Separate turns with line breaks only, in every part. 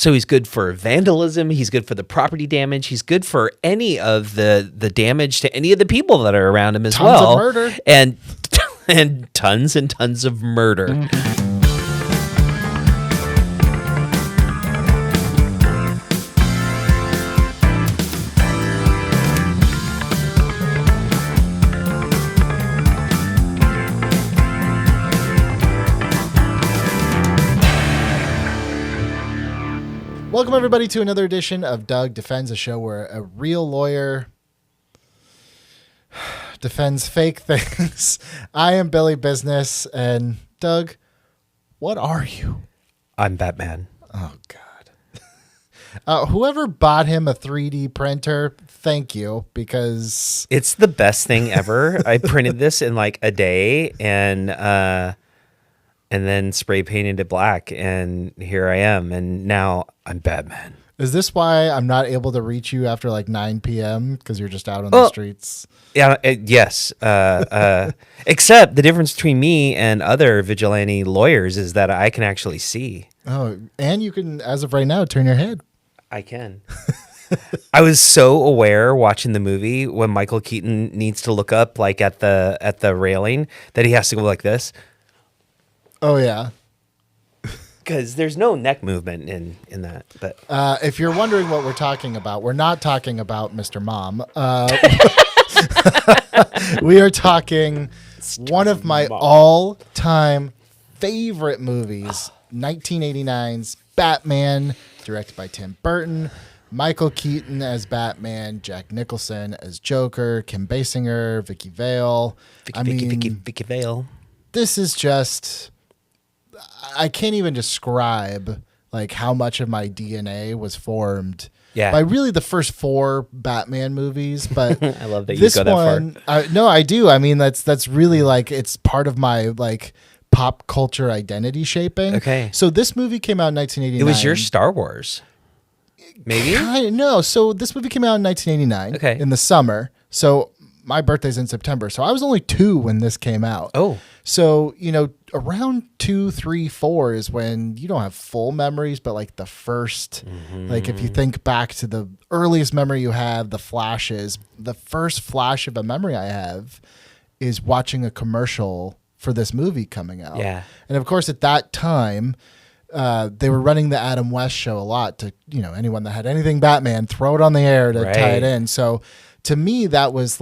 So he's good for vandalism. He's good for the property damage. He's good for any of the damage to any of the people that are around him as
Tons
well.
of murder.
And tons and tons of murder.
Welcome, everybody, to another edition of Doug Defends, a show where a real lawyer defends fake things. I am Billy Business, and Doug, what are you?
I'm Batman.
Oh, God. Whoever bought him a 3D printer, thank you, because...
It's the best thing ever. I printed this in like a day and then spray painted it black, and here I am, and now I'm Batman.
Is this why I'm not able to reach you after like 9 p.m. because you're just out on the streets?
Yeah, yes. Except the difference between me and other vigilante lawyers is that I can actually see.
Oh, and you can, as of right now, turn your head.
I can. I was so aware watching the movie when Michael Keaton needs to look up like at the railing that he has to go like this.
Oh, yeah.
Because there's no neck movement in that. But
if you're wondering what we're talking about, we're not talking about Mr. Mom. We are talking one of my all-time favorite movies, 1989's Batman, directed by Tim Burton. Michael Keaton as Batman, Jack Nicholson as Joker, Kim Basinger, Vicky Vale.
Vicky Vale.
This is just... I can't even describe like how much of my DNA was formed by really the first 4 Batman movies. But
I love that
this
you go that
far. No, I do. I mean, that's really like it's part of my like pop culture identity shaping.
Okay.
So this movie came out in 1989.
It was your Star Wars. Maybe?
No. So this movie came out in 1989.
Okay.
In the summer. So my birthday's in September. So I was only 2 when this came out.
Oh.
So, around 2, 3, 4 is when you don't have full memories, but like the first, like if you think back to the earliest memory you have, the flashes, the first flash of a memory I have is watching a commercial for this movie coming out.
Yeah.
And of course, at that time, they were running the Adam West show a lot to, anyone that had anything Batman, throw it on the air to tie it in. So to me, that was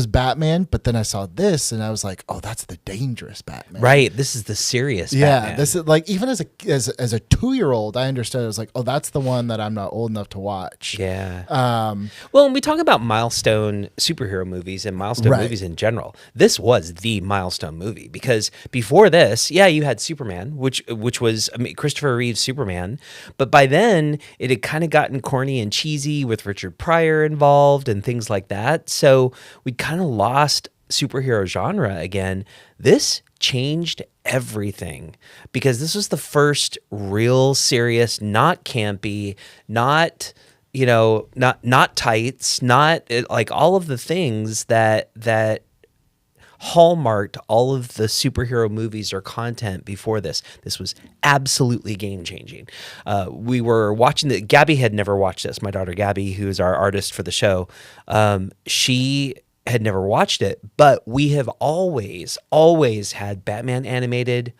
Batman, but then I saw this and I was like, oh, that's the dangerous Batman.
Right. This is the serious Batman.
This is like, even as a 2-year-old, I understood. I was like, oh, that's the one that I'm not old enough to watch.
Yeah. Well, when we talk about milestone superhero movies and milestone movies in general, this was the milestone movie because before this, you had Superman, which was Christopher Reeve's Superman. But by then it had kind of gotten corny and cheesy with Richard Pryor involved and things like that. So we kind of lost superhero genre again. This changed everything because this was the first real serious, not campy, not tights, not like all of the things that hallmarked all of the superhero movies or content before this. This was absolutely game-changing. We were watching Gabby had never watched this. My daughter Gabby, who is our artist for the show, she had never watched it, but we have always had Batman animated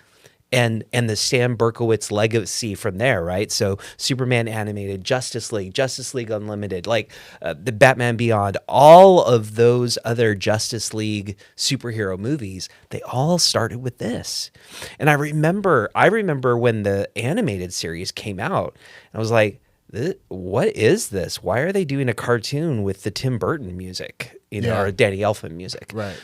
and the Stan Berkowitz legacy from there, right? So Superman animated, Justice League Unlimited, like the Batman Beyond, all of those other Justice League superhero movies, they all started with this. And I remember when the animated series came out, and I was like, what is this? Why are they doing a cartoon with the Tim Burton music, or Danny Elfman music?
Right.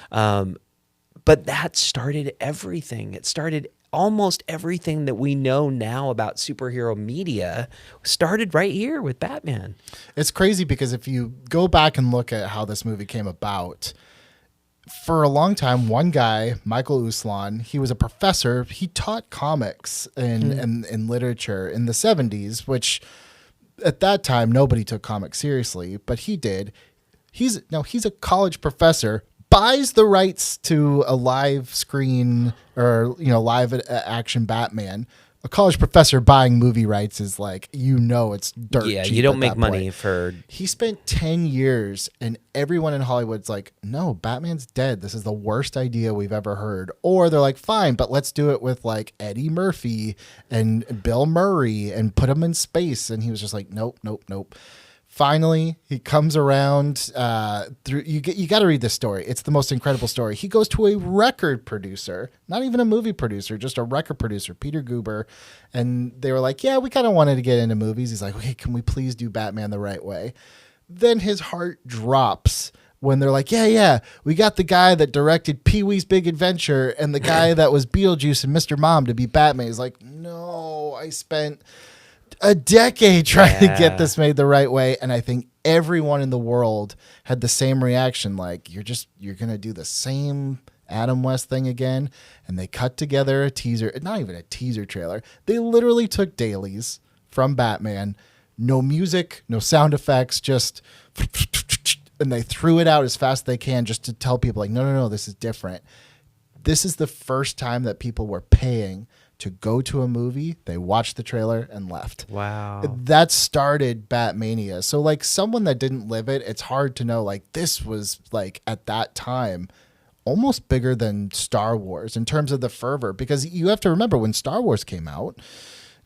But that started everything. It started almost everything that we know now about superhero media started right here with Batman.
It's crazy because if you go back and look at how this movie came about, for a long time, one guy, Michael Uslan, he was a professor. He taught comics and literature in the 70s, which at that time, nobody took comics seriously, but he did. He's a college professor, buys the rights to a live screen or live action Batman, a college professor buying movie rights is like, it's dirt
Yeah,
cheap
you don't
at
make
that
money
point.
for.
He spent 10 years and everyone in Hollywood's like, no, Batman's dead. This is the worst idea we've ever heard. Or they're like, fine, but let's do it with like Eddie Murphy and Bill Murray and put him in space. And he was just like, nope, nope, nope. Finally, he comes around through. You got to read this story. It's the most incredible story. He goes to a record producer, not even a movie producer, just a record producer, Peter Guber, and they were like, "Yeah, we kind of wanted to get into movies." He's like, "Okay, can we please do Batman the right way?" Then his heart drops when they're like, "Yeah, we got the guy that directed Pee-wee's Big Adventure and the guy that was Beetlejuice and Mr. Mom to be Batman." He's like, "No, I spent a decade trying to get this made the right way." And I think everyone in the world had the same reaction. Like, you're going to do the same Adam West thing again. And they cut together a teaser, not even a teaser trailer. They literally took dailies from Batman, no music, no sound effects, just, and they threw it out as fast as they can just to tell people like, no, this is different. This is the first time that people were paying to go to a movie. They watched the trailer and left.
Wow.
That started Batmania. So like someone that didn't live it, it's hard to know, like, this was like at that time almost bigger than Star Wars in terms of the fervor, because you have to remember when Star Wars came out,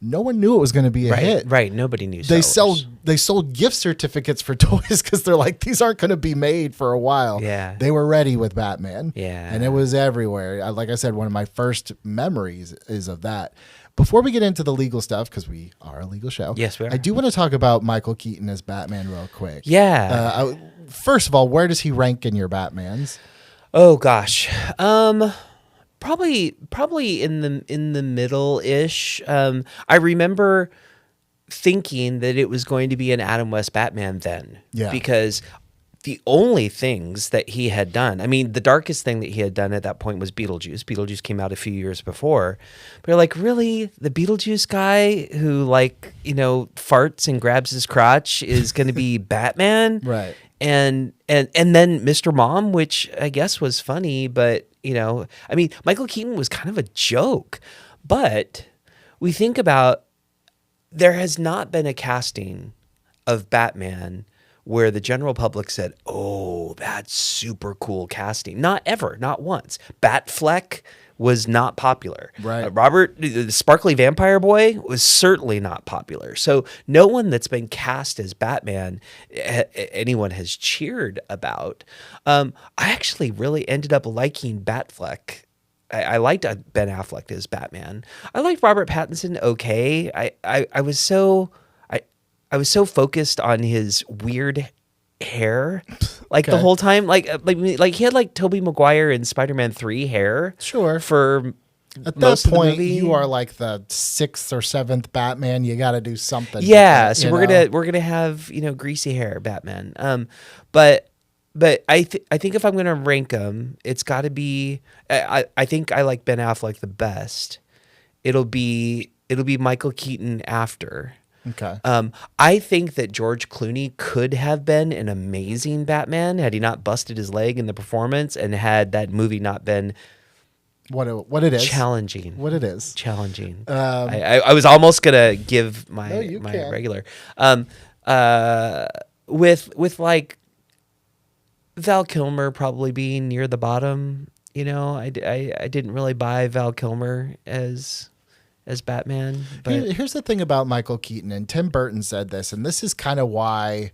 no one knew it was going to be a hit.
Right. Nobody knew Star Wars.
They sold gift certificates for toys because they're like, these aren't going to be made for a while.
Yeah.
They were ready with Batman.
Yeah.
And it was everywhere. Like I said, one of my first memories is of that. Before we get into the legal stuff, because we are a legal show.
Yes, we are.
I do want to talk about Michael Keaton as Batman real quick.
Yeah.
First of all, where does he rank in your Batmans?
Oh gosh. Probably in the middle-ish. I remember thinking that it was going to be an Adam West Batman then.
Yeah.
Because the only things that he had done, I mean, the darkest thing that he had done at that point was Beetlejuice. Beetlejuice came out a few years before. But you're like, really? The Beetlejuice guy who, like, farts and grabs his crotch is going to be Batman?
Right.
And then Mr. Mom, which I guess was funny, but I mean, Michael Keaton was kind of a joke. But we think about, there has not been a casting of Batman where the general public said, "Oh, that's super cool casting." Not ever, not once. Batfleck was not popular.
Right.
Robert, the sparkly vampire boy, was certainly not popular. So no one that's been cast as Batman, anyone has cheered about. I actually really ended up liking Batfleck. I liked Ben Affleck as Batman. I liked Robert Pattinson. Okay. I was so focused on his weird hair, like the whole time, like he had like Tobey Maguire in Spider-Man 3 hair.
Sure.
For
at
most
that
of the
point,
movie.
you are like the 6th or 7th Batman. You got to do something.
Yeah.
different,
So we're gonna have greasy hair Batman. But I think if I'm gonna rank them, it's got to be. I think I like Ben Affleck the best. It'll be Michael Keaton after.
Okay.
I think that George Clooney could have been an amazing Batman had he not busted his leg in the performance and had that movie not been
What it is.
challenging.
What it is.
Challenging. I was almost gonna give my
can.
regular. With like Val Kilmer probably being near the bottom. I didn't really buy Val Kilmer as Batman. But
Here's the thing about Michael Keaton, and Tim Burton said this, and this is kind of why,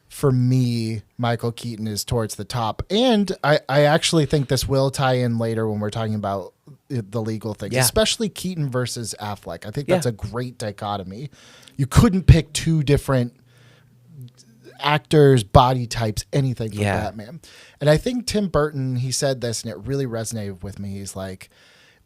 for me, Michael Keaton is towards the top. And I actually think this will tie in later when we're talking about the legal things, especially Keaton versus Affleck. I think that's a great dichotomy. You couldn't pick two different actors, body types, anything for Batman. And I think Tim Burton, he said this, and it really resonated with me. He's like,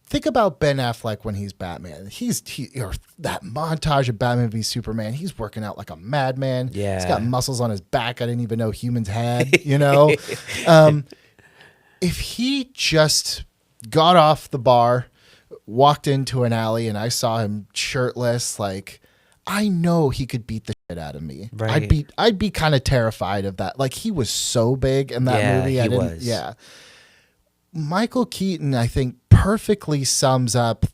think about Ben Affleck when he's Batman. Or that montage of Batman v Superman. He's working out like a madman.
Yeah.
He's got muscles on his back I didn't even know humans had. If he just got off the bar, walked into an alley, and I saw him shirtless, like, I know he could beat the shit out of me.
Right.
I'd be kind of terrified of that. Like, he was so big in that movie.
He was.
Yeah. Michael Keaton, I think, perfectly sums up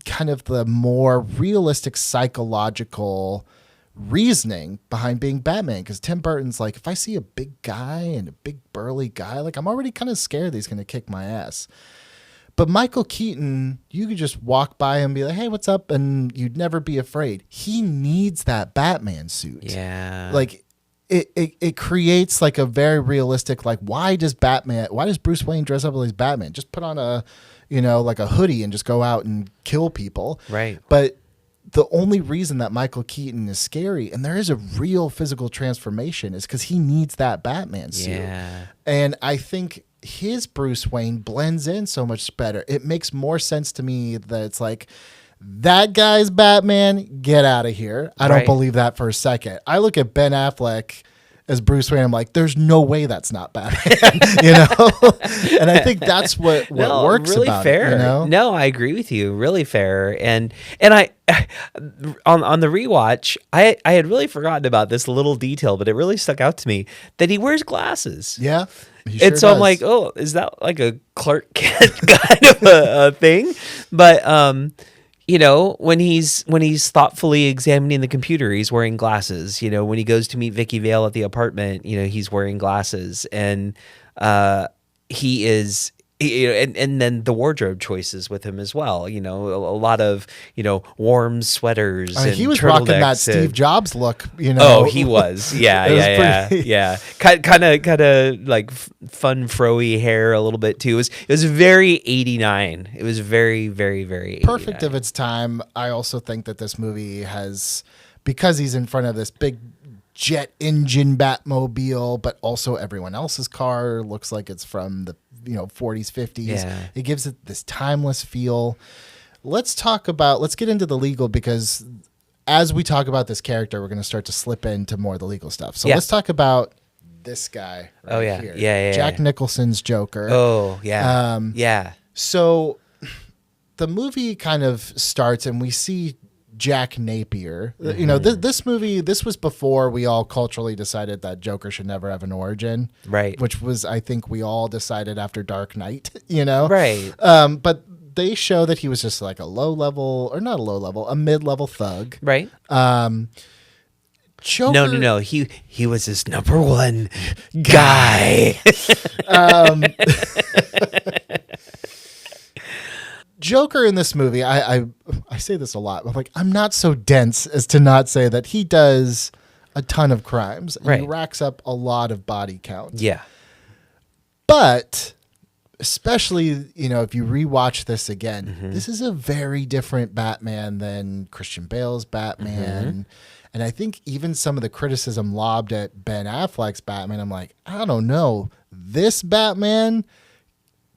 kind of the more realistic psychological reasoning behind being Batman. Because Tim Burton's like, if I see a big guy and a big burly guy, like I'm already kind of scared that he's going to kick my ass. But Michael Keaton, you could just walk by and be like, hey, what's up? And you'd never be afraid. He needs that Batman suit.
Yeah.
Like it creates like a very realistic, like, why does Bruce Wayne dress up as Batman? Just put on a, like a hoodie and just go out and kill people.
Right.
But the only reason that Michael Keaton is scary, and there is a real physical transformation, is because he needs that Batman suit.
Yeah.
And I think his Bruce Wayne blends in so much better. It makes more sense to me that it's like, that guy's Batman, get out of here. I don't believe that for a second. I look at Ben Affleck as Bruce Wayne, I'm like, there's no way that's not Batman, And I think that's what works
really
about
fair.
it,
No, I agree with you. Really fair. And I on the rewatch, I had really forgotten about this little detail, but it really stuck out to me that he wears glasses.
Yeah.
And so I'm like, oh, is that like a Clark Kent kind of a thing? But when he's thoughtfully examining the computer, he's wearing glasses. When he goes to meet Vicky Vale at the apartment, he's wearing glasses, and he is. And then the wardrobe choices with him as well. A lot of warm sweaters. And
he was rocking that Steve Jobs look.
Oh, he was. Yeah. Kind of like fun froey hair a little bit too. It was very 89. It was very, very, very 89.
Perfect of its time. I also think that this movie has, because he's in front of this big jet engine Batmobile, but also everyone else's car looks like it's from the 40s, 50s.
Yeah.
It gives it this timeless feel. Let's get into the legal, because as we talk about this character, we're going to start to slip into more of the legal stuff. So let's talk about this guy right here.
Yeah.
Jack Nicholson's Joker.
Oh, yeah. Yeah.
So the movie kind of starts and we see Jack Napier. This movie, this was before we all culturally decided that Joker should never have an origin.
Right.
Which was, I think, we all decided after Dark Knight,
Right.
But they show that he was just like a mid-level thug.
Right.
Joker,
No. He was his number one guy.
Joker in this movie, I say this a lot. I'm like, I'm not so dense as to not say that he does a ton of crimes. And
right.
He racks up a lot of body count.
Yeah.
But especially, if you rewatch this again, this is a very different Batman than Christian Bale's Batman. And I think even some of the criticism lobbed at Ben Affleck's Batman, I'm like, I don't know. This Batman,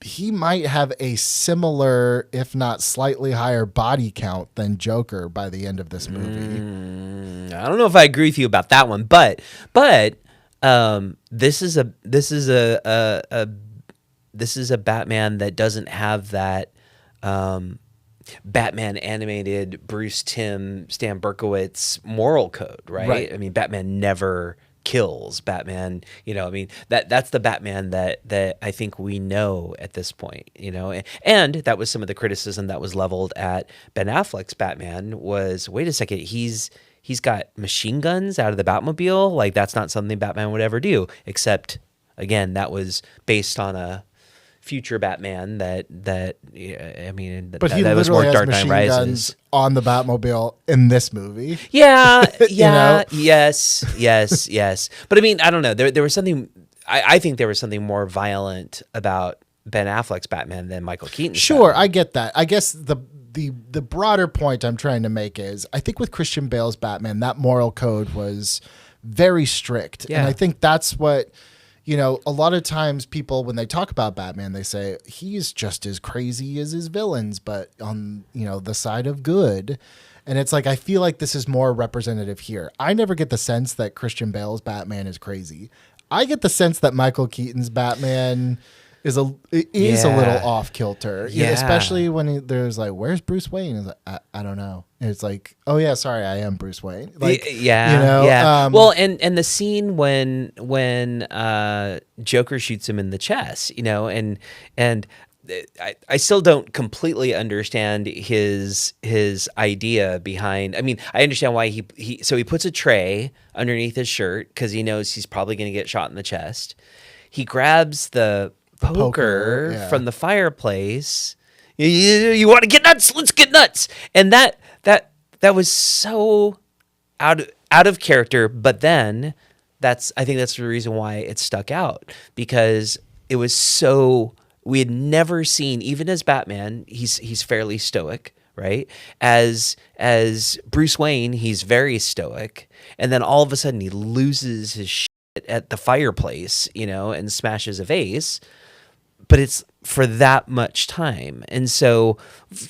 he might have a similar, if not slightly higher body count than Joker by the end of this movie.
I don't know if I agree with you about that one, but this is a Batman that doesn't have that Batman animated Bruce Timm, Stan Berkowitz moral code, right? I mean, Batman never kills. Batman, that's the Batman that I think we know at this point, and that was some of the criticism that was leveled at Ben Affleck's Batman was, wait a second, he's got machine guns out of the Batmobile. Like, that's not something Batman would ever do, except again, that was based on a future Batman that he was more
has
Dark Knight
machine
Rises
guns on the Batmobile in this movie.
Yeah, yes. But I mean, I don't know. There was something. I think there was something more violent about Ben Affleck's Batman than Michael Keaton's.
Sure,
Batman.
I get that. I guess the broader point I'm trying to make is, I think with Christian Bale's Batman, that moral code was very strict, and I think that's what. A lot of times people, when they talk about Batman, they say he's just as crazy as his villains, but on, the side of good. And it's like, I feel like this is more representative here. I never get the sense that Christian Bale's Batman is crazy. I get the sense that Michael Keaton's Batman is a little off kilter, especially when there's like, where's Bruce Wayne? It's like, I don't know. And it's like, oh yeah, sorry, I am Bruce Wayne. Like,
well, and the scene when Joker shoots him in the chest, and I still don't completely understand his idea behind. I mean, I understand why he puts a tray underneath his shirt because he knows he's probably going to get shot in the chest. He grabs the poker
yeah.
from the fireplace. You want to get nuts? Let's get nuts. And that was so out of character. But then I think that's the reason why it stuck out, because it was so. We had never seen, even as Batman, he's fairly stoic, right? As Bruce Wayne, he's very stoic, and then all of a sudden he loses his shit at the fireplace, and smashes a vase. But it's for that much time. And so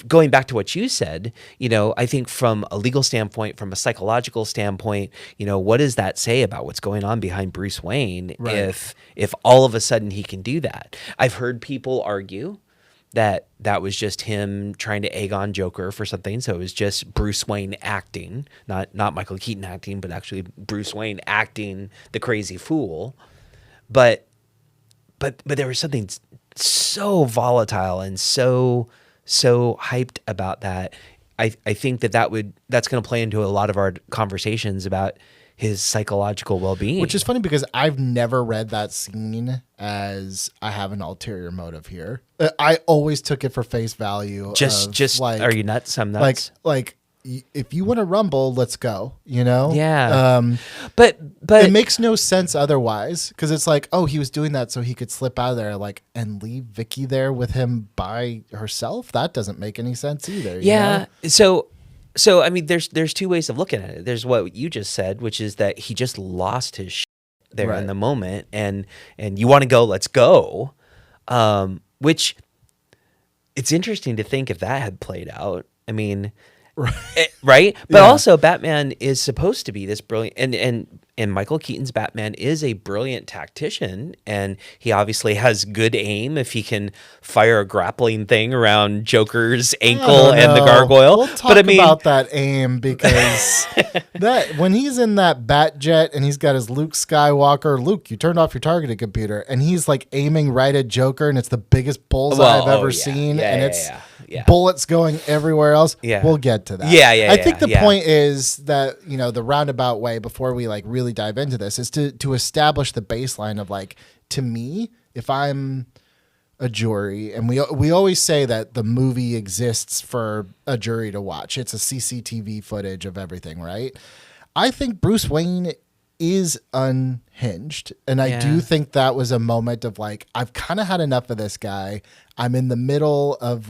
going back to what you said, I think from a legal standpoint, from a psychological standpoint, what does that say about what's going on behind Bruce Wayne if all of a sudden he can do that? I've heard people argue that was just him trying to egg on Joker for something. So it was just Bruce Wayne acting, not Michael Keaton acting, but actually Bruce Wayne acting the crazy fool. But there was something so volatile and so hyped about that. I think that's going to play into a lot of our conversations about his psychological well-being.
Which is funny because I've never read that scene as I have an ulterior motive here. I always took it for face value.
Just
like,
are you nuts? I'm nuts.
Like if you want to rumble, let's go,
Yeah. But
it makes no sense otherwise, because it's like, oh, he was doing that so he could slip out of there, and leave Vicky there with him by herself. That doesn't make any sense either.
Yeah. So I mean, there's two ways of looking at it. There's what you just said, which is that he just lost his shit there in the moment, and you want to go, let's go. Which it's interesting to think if that had played out. I mean. Right? But also Batman is supposed to be this brilliant, and Michael Keaton's Batman is a brilliant tactician, and he obviously has good aim if he can fire a grappling thing around Joker's ankle and the gargoyle.
We'll talk about that aim, because that when he's in that bat jet and he's got his Luke Skywalker, Luke, you turned off your targeting computer, and he's like aiming right at Joker, and it's the biggest bullseye I've ever seen, and it's bullets going everywhere else. Yeah. We'll get to that. I think the point is that, the roundabout way before we really dive into this is to establish the baseline of to me, if I'm a jury, and we always say that the movie exists for a jury to watch. It's a CCTV footage of everything, right? I think Bruce Wayne is unhinged, and I do think that was a moment of I've kind of had enough of this guy. I'm in the middle of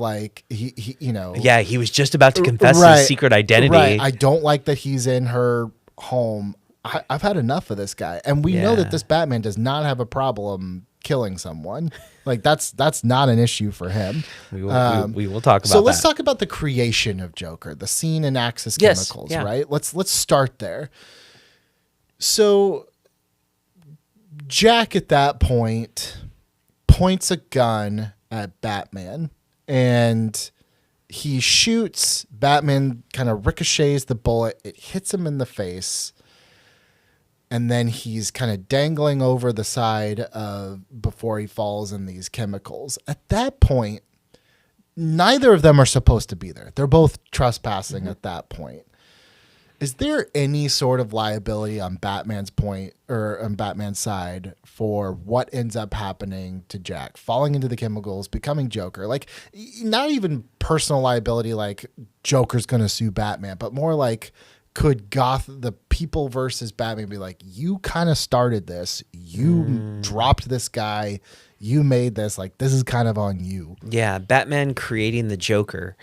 he
he was just about to confess his secret identity.
I don't like that he's in her home. I've had enough of this guy, and we know that this Batman does not have a problem killing someone. That's not an issue for him.
We will talk about
so let's talk about the creation of Joker, the scene in Axis Chemicals, right? Let's start there. So Jack at that point points a gun at Batman, and he shoots. Batman kind of ricochets the bullet. It hits him in the face. And then he's kind of dangling over the side before he falls in these chemicals. At that point, neither of them are supposed to be there. They're both trespassing at that point. Is there any sort of liability on Batman's point or on Batman's side for what ends up happening to Jack, falling into the chemicals, becoming Joker? Not even personal liability, Joker's going to sue Batman, but more could the people versus Batman be you kind of started this, you dropped this guy, you made this, this is kind of on you.
Yeah, Batman creating the Joker.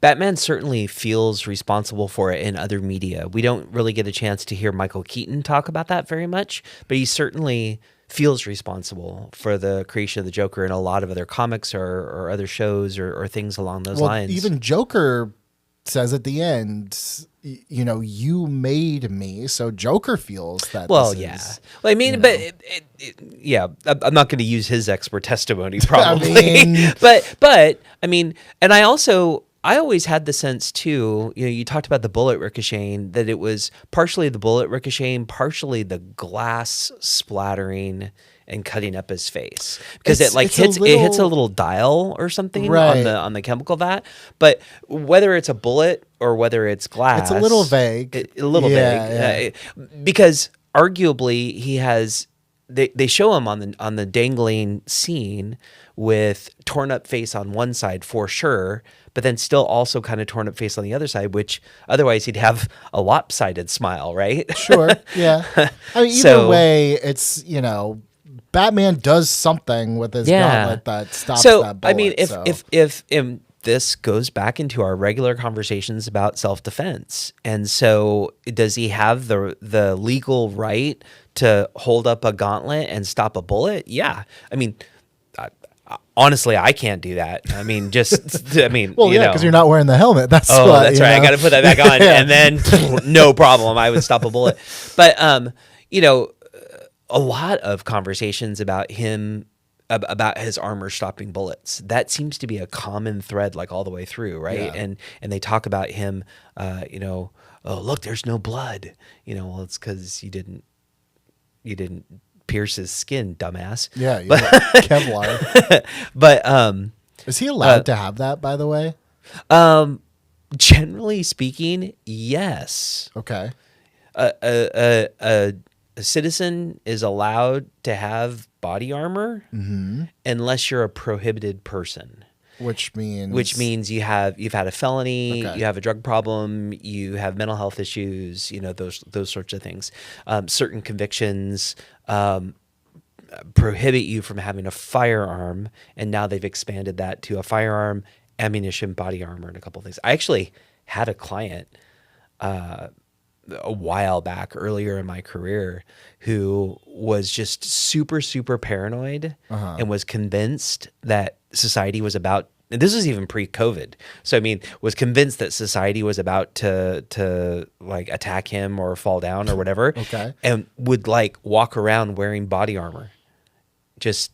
Batman certainly feels responsible for it in other media. We don't really get a chance to hear Michael Keaton talk about that very much, but he certainly feels responsible for the creation of the Joker in a lot of other comics or other shows or things along those lines.
Even Joker says at the end, you made me, so Joker feels that.
Well, I mean, but I'm not going to use his expert testimony probably. But I mean, and I also I always had the sense too, you talked about the bullet ricocheting, that it was partially the bullet ricocheting, partially the glass splattering and cutting up his face, because it hits a little dial or something
Right.
on the chemical vat. But whether it's a bullet or whether it's glass,
It's a little vague.
vague, because arguably he has. They show him on the dangling scene with torn up face on one side for sure, but then still also kind of torn up face on the other side, which otherwise he'd have a lopsided smile, right?
Sure. Yeah. I mean, either way, it's, Batman does something with his gauntlet that stops that bullet.
I mean, if this goes back into our regular conversations about self-defense, and so does he have the legal right to hold up a gauntlet and stop a bullet? Yeah. I mean, honestly, I can't do that. I mean,
well, because you're not wearing the helmet. That's
right. I got to put that back on, and then no problem, I would stop a bullet. But a lot of conversations about him, about his armor stopping bullets, that seems to be a common thread, like all the way through, right?
Yeah.
And they talk about him, oh look, there's no blood. Well, it's because you didn't pierce his skin, dumbass.
Yeah, Kevlar.
But
is he allowed to have that, by the way?
Generally speaking, yes.
Okay.
A citizen is allowed to have body armor unless you're a prohibited person.
Which means
you've had a felony,
Okay.
you have a drug problem, you have mental health issues, those sorts of things. Certain convictions prohibit you from having a firearm, and now they've expanded that to a firearm, ammunition, body armor, and a couple of things. I actually had a client a while back, earlier in my career, who was just super, super paranoid and was convinced that society was about, and this was even pre-COVID. So, I mean, was convinced that society was about to like attack him or fall down or whatever.
Okay.
And would like walk around wearing body armor just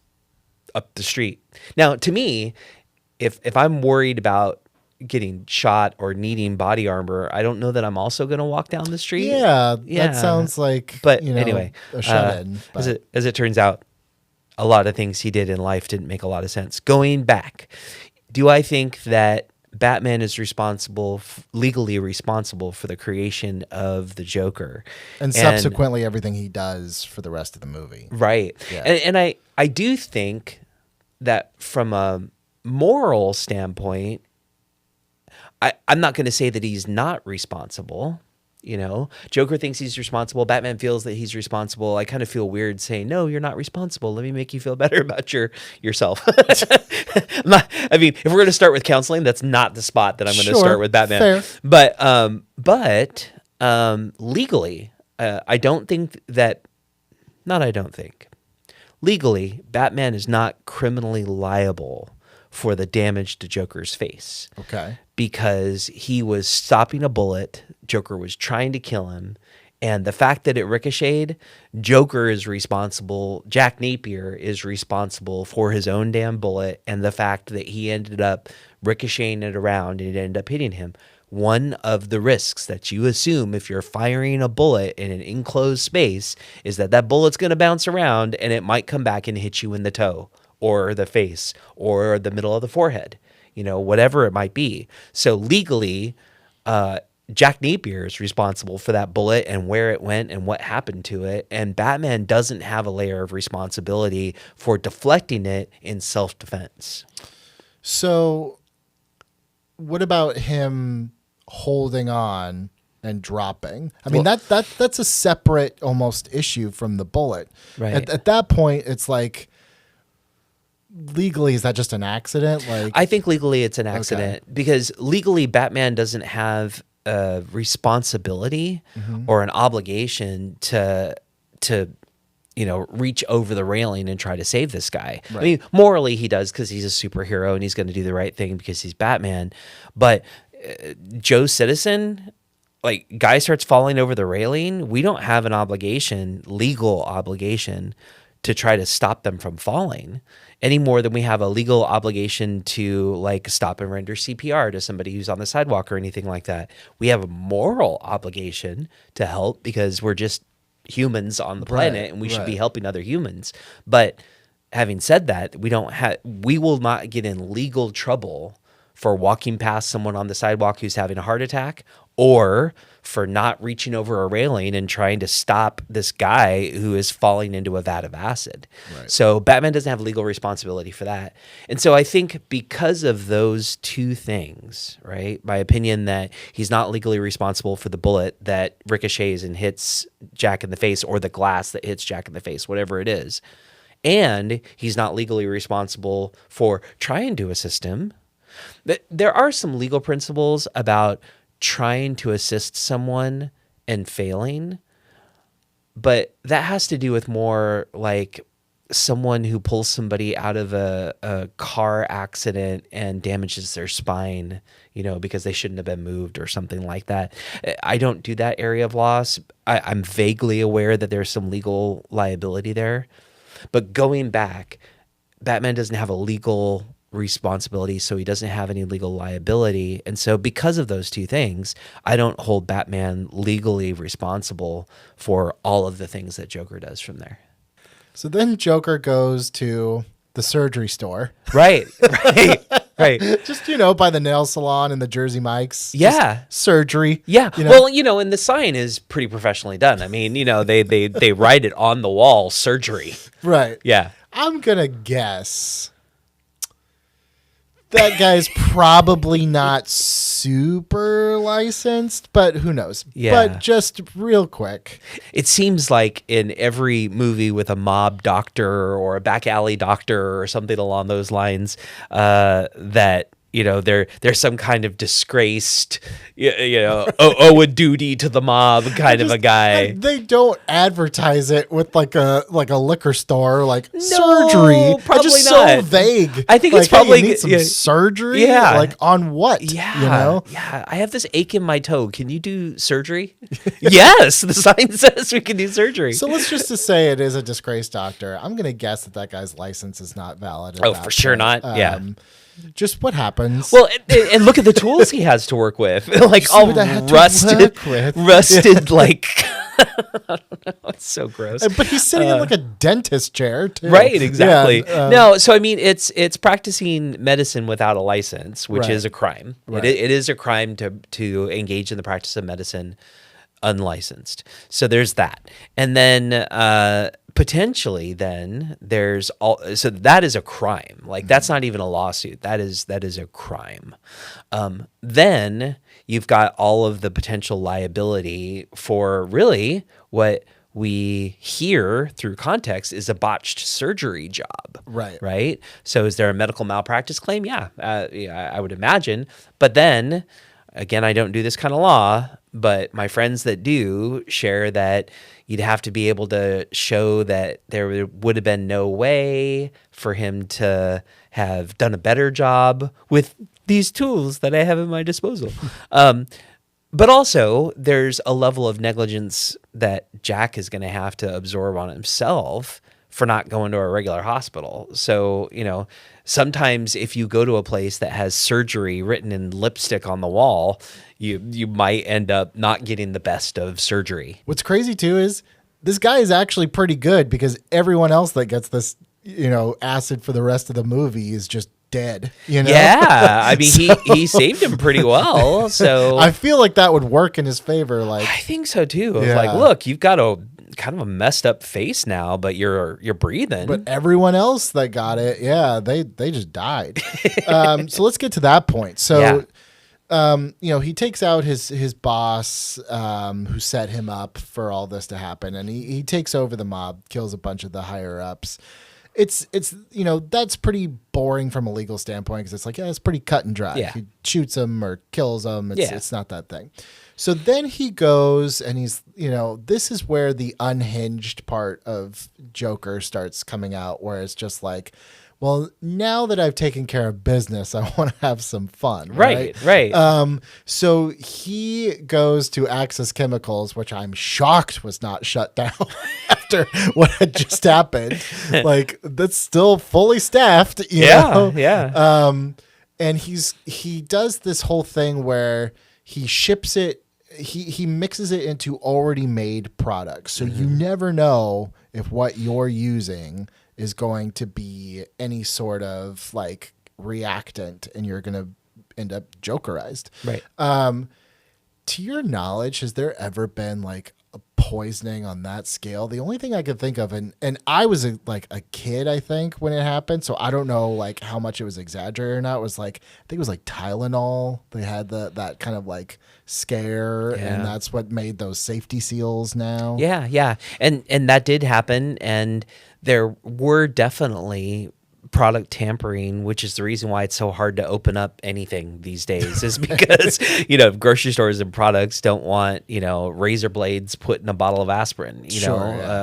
up the street. Now, to me, if I'm worried about getting shot or needing body armor, I don't know that I'm also going to walk down the street.
Yeah, that sounds like,
but anyway,
a shut-in.
As it turns out, a lot of things he did in life didn't make a lot of sense. Going back, do I think that Batman is legally responsible for the creation of the Joker?
And subsequently everything he does for the rest of the movie.
Right.
Yeah.
And I do think that from a moral standpoint, I'm not going to say that he's not responsible. Joker thinks he's responsible. Batman feels that he's responsible. I kind of feel weird saying, no, you're not responsible. Let me make you feel better about yourself. I mean, if we're going to start with counseling, that's not the spot that I'm going to start with Batman.
Fair.
But legally, I don't think that, not I don't think. Legally, Batman is not criminally liable for the damage to Joker's face.
Okay.
Because he was stopping a bullet, Joker was trying to kill him, and the fact that it ricocheted, Joker is responsible, Jack Napier is responsible for his own damn bullet, and the fact that he ended up ricocheting it around and it ended up hitting him. One of the risks that you assume if you're firing a bullet in an enclosed space is that bullet's going to bounce around and it might come back and hit you in the toe or the face or the middle of the forehead. Whatever it might be. So legally, Jack Napier is responsible for that bullet and where it went and what happened to it. And Batman doesn't have a layer of responsibility for deflecting it in self-defense.
So what about him holding on and dropping? I mean, that's a separate almost issue from the bullet.
Right.
At that point, it's like, legally, is that just an accident? Like,
I think legally it's an accident because legally Batman doesn't have a responsibility or an obligation to reach over the railing and try to save this guy. Right. I mean, morally he does because he's a superhero and he's going to do the right thing because he's Batman. But Joe Citizen, like, guy starts falling over the railing, we don't have an obligation, legal obligation, to try to stop them from falling any more than we have a legal obligation to like stop and render CPR to somebody who's on the sidewalk or anything like that. We have a moral obligation to help because we're just humans on the planet and we should be helping other humans. But having said that, we will not get in legal trouble for walking past someone on the sidewalk who's having a heart attack, or for not reaching over a railing and trying to stop this guy who is falling into a vat of acid. Right. So Batman doesn't have legal responsibility for that. And so I think because of those two things, right, my opinion that he's not legally responsible for the bullet that ricochets and hits Jack in the face, or the glass that hits Jack in the face, whatever it is, and he's not legally responsible for trying to assist him. There are some legal principles about trying to assist someone and failing, but that has to do with more like someone who pulls somebody out of a car accident and damages their spine, because they shouldn't have been moved or something like that. I don't do that area of law. I'm vaguely aware that there's some legal liability there, but going back, Batman doesn't have a legal responsibility, so he doesn't have any legal liability. And so because of those two things, I don't hold Batman legally responsible for all of the things that Joker does from there.
So then Joker goes to the surgery store.
Right.
Just, by the nail salon and the Jersey Mike's.
Yeah.
Surgery.
Yeah. Well, and the sign is pretty professionally done. I mean, they write it on the wall, surgery.
Right.
Yeah.
I'm going to guess that guy's probably not super licensed, but who knows?
Yeah.
But just real quick.
It seems like in every movie with a mob doctor or a back alley doctor or something along those lines, that there's some kind of disgraced, owe a duty to the mob kind of a guy.
They don't advertise it with like a liquor store, surgery.
Probably
it's just
not.
so vague.
I think it's probably
hey, you need some surgery.
Yeah.
Like on what?
Yeah. Yeah. I have this ache in my toe. Can you do surgery? Yes. The sign says we can do surgery.
So let's just to say it is a disgraced doctor. I'm going to guess that guy's license is not valid.
Oh, for sure not. Yeah.
Just what happens?
Well, and look at the tools he has to work with, like all rusted, like. I don't know. It's so gross.
But he's sitting in like a dentist chair, too.
Right? Exactly. Yeah, no, so I mean, it's practicing medicine without a license, which is a crime. Right. It is a crime to engage in the practice of medicine unlicensed. So there's that, and then potentially then there's so that is a crime. Like that's not even a lawsuit. That is a crime. Then you've got all of the potential liability for really what we hear through context is a botched surgery job. Right. So is there a medical malpractice claim? Yeah, I would imagine. But then again, I don't do this kind of law, but my friends that do share that you'd have to be able to show that there would have been no way for him to have done a better job with these tools that I have at my disposal. But also, there's a level of negligence that Jack is going to have to absorb on himself for not going to a regular hospital. So, sometimes if you go to a place that has surgery written in lipstick on the wall, you might end up not getting the best of surgery.
What's crazy too is this guy is actually pretty good because everyone else that gets this, acid for the rest of the movie is just dead.
Yeah, I mean he saved him pretty well. So
I feel like that would work in his favor. Like
I think so too. Like, look, you've got a kind of a messed up face now, but you're breathing.
But everyone else that got it, they just died. So let's get to that point. So, he takes out his boss, who set him up for all this to happen, and he takes over the mob, kills a bunch of the higher ups. It's that's pretty boring from a legal standpoint because it's like it's pretty cut and dry.
Yeah.
He shoots them or kills them. It's not that thing. So then he goes and he's, this is where the unhinged part of Joker starts coming out, where it's just like, well, now that I've taken care of business, I want to have some fun.
Right.
So he goes to Axis Chemicals, which I'm shocked was not shut down after what had just happened. Like, that's still fully staffed. You know?
Yeah.
And he does this whole thing where he ships it. He mixes it into already made products. So you never know if what you're using is going to be any sort of like reactant and you're going to end up jokerized.
Right.
To your knowledge, has there ever been like a poisoning on that scale? The only thing I could think of, and I was like a kid, I think, when it happened, so I don't know like how much it was exaggerated or not. Was like, I think it was like Tylenol. They had that kind of like scare, and that's what made those safety seals now.
Yeah. And that did happen, and there were definitely product tampering, which is the reason why it's so hard to open up anything these days, is because, grocery stores and products don't want, razor blades put in a bottle of aspirin,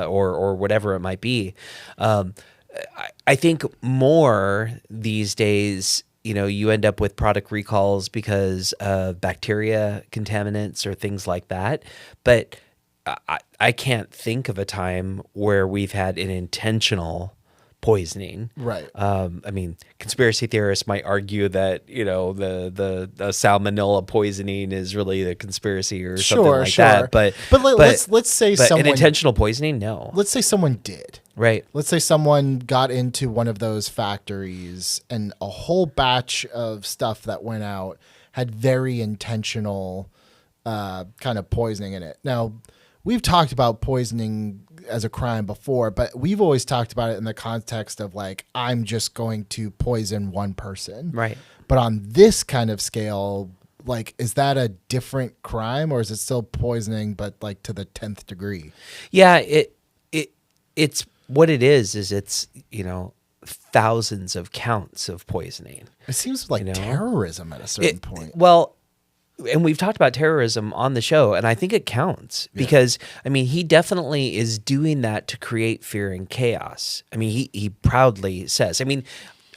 or whatever it might be. I think more these days, you end up with product recalls because of bacteria contaminants or things like that. But I can't think of a time where we've had an intentional poisoning.
Right.
I mean, conspiracy theorists might argue that, the salmonella poisoning is really the conspiracy or something like that. But
let's say someone,
an intentional poisoning, no.
Let's say someone did.
Right.
Let's say someone got into one of those factories and a whole batch of stuff that went out had very intentional kind of poisoning in it. Now, we've talked about poisoning as a crime before, but we've always talked about it in the context of like, I'm just going to poison one person.
Right.
But on this kind of scale, like, is that a different crime, or is it still poisoning, but like to the 10th degree?
Yeah, it's what it is it's, thousands of counts of poisoning.
It seems like terrorism at a certain point.
Well, and we've talked about terrorism on the show, and I think it counts because, he definitely is doing that to create fear and chaos. He proudly says,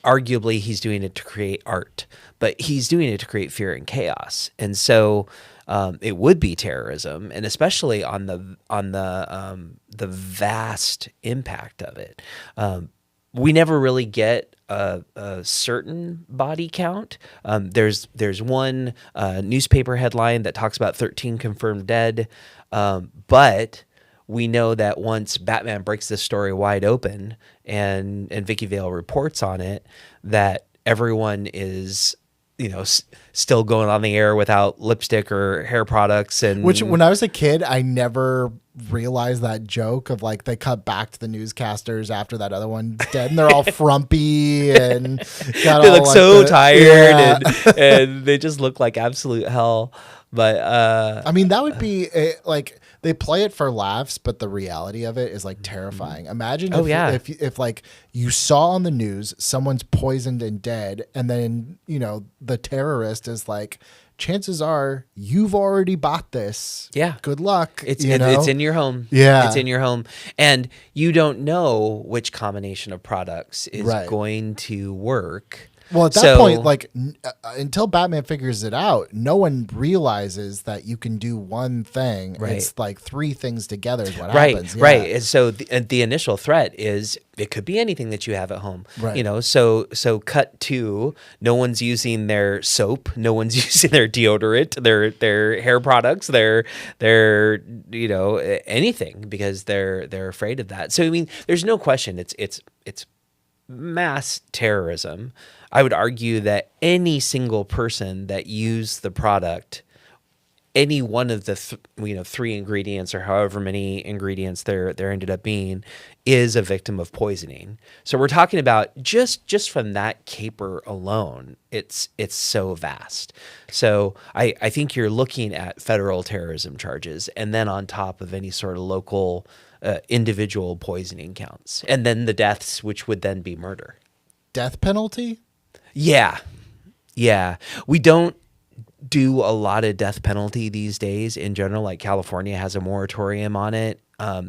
arguably he's doing it to create art, but he's doing it to create fear and chaos. And so it would be terrorism, and especially on the vast impact of it. We never really get a certain body count. There's one newspaper headline that talks about 13 confirmed dead, but we know that once Batman breaks this story wide open and Vicky Vale reports on it, that everyone is still going on the air without lipstick or hair products. And
which, when I was a kid, I never realized that joke of like, they cut back to the newscasters after that other one's dead and they're all frumpy and
they look like so tired and they just look like absolute hell. But
that would be like, they play it for laughs, but the reality of it is like terrifying. Imagine if like you saw on the news someone's poisoned and dead, and then the terrorist is like, chances are you've already bought this.
Yeah,
good luck.
It's in your home.
Yeah,
it's in your home, and you don't know which combination of products is going to work.
Well, at that point, like until Batman figures it out, no one realizes that you can do one thing. Right. It's like three things together is what happens. Yeah.
Right. And so the initial threat is it could be anything that you have at home.
Right.
So cut to no one's using their soap, no one's using their deodorant, their hair products, their anything, because they're afraid of that. So there's no question it's mass terrorism. I would argue that any single person that used the product, any one of the three ingredients or however many ingredients there ended up being, is a victim of poisoning. So we're talking about just from that caper alone, it's so vast. So I think you're looking at federal terrorism charges, and then on top of any sort of local individual poisoning counts, and then the deaths, which would then be murder.
Death penalty?
Yeah. We don't do a lot of death penalty these days in general. Like California has a moratorium on it.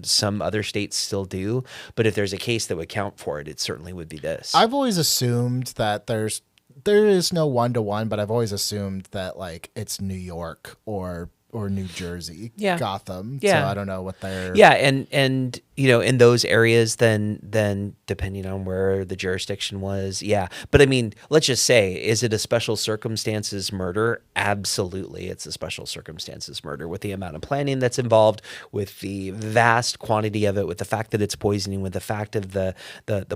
Some other states still do. But if there's a case that would count for it, it certainly would be this.
I've always assumed that there is no 1-to-1, but I've always assumed that like it's New York or New Jersey, Gotham.
Yeah.
So I don't know what they're.
Yeah, and in those areas, then depending on where the jurisdiction was, yeah. But I mean, let's just say, is it a special circumstances murder? Absolutely, it's a special circumstances murder with the amount of planning that's involved, with the vast quantity of it, with the fact that it's poisoning, with the fact of the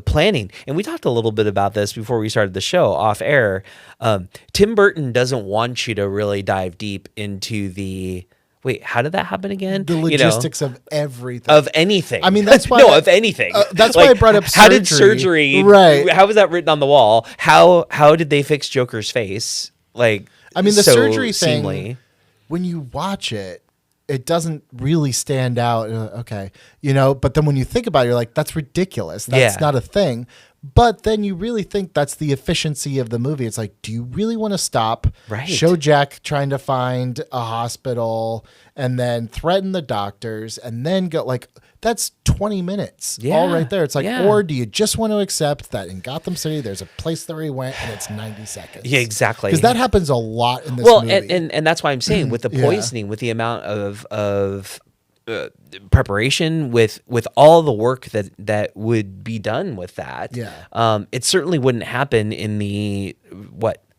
planning. And we talked a little bit about this before we started the show off air. Tim Burton doesn't want you to really dive deep into the. Wait, how did that happen again?
The logistics of everything.
Of anything.
I mean, that's why.
No, of anything.
That's why I brought up surgery.
How did surgery?
Right.
How was that written on the wall? How did they fix Joker's face? Like,
I mean, the
so
surgery thing.
seemly.
When you watch it, it doesn't really stand out. Okay, But then when you think about it, you're like, that's ridiculous. That's not a thing. But then you really think that's the efficiency of the movie. It's like, do you really want to stop, show Jack trying to find a hospital, and then threaten the doctors, and then go like, that's 20 minutes all right there. It's like, or do you just want to accept that in Gotham City, there's a place where he went and it's 90 seconds?
Yeah, exactly.
Because that happens a lot in this movie.
And that's why I'm saying with the poisoning, with the amount of preparation, with all the work that would be done with that, it certainly wouldn't happen in the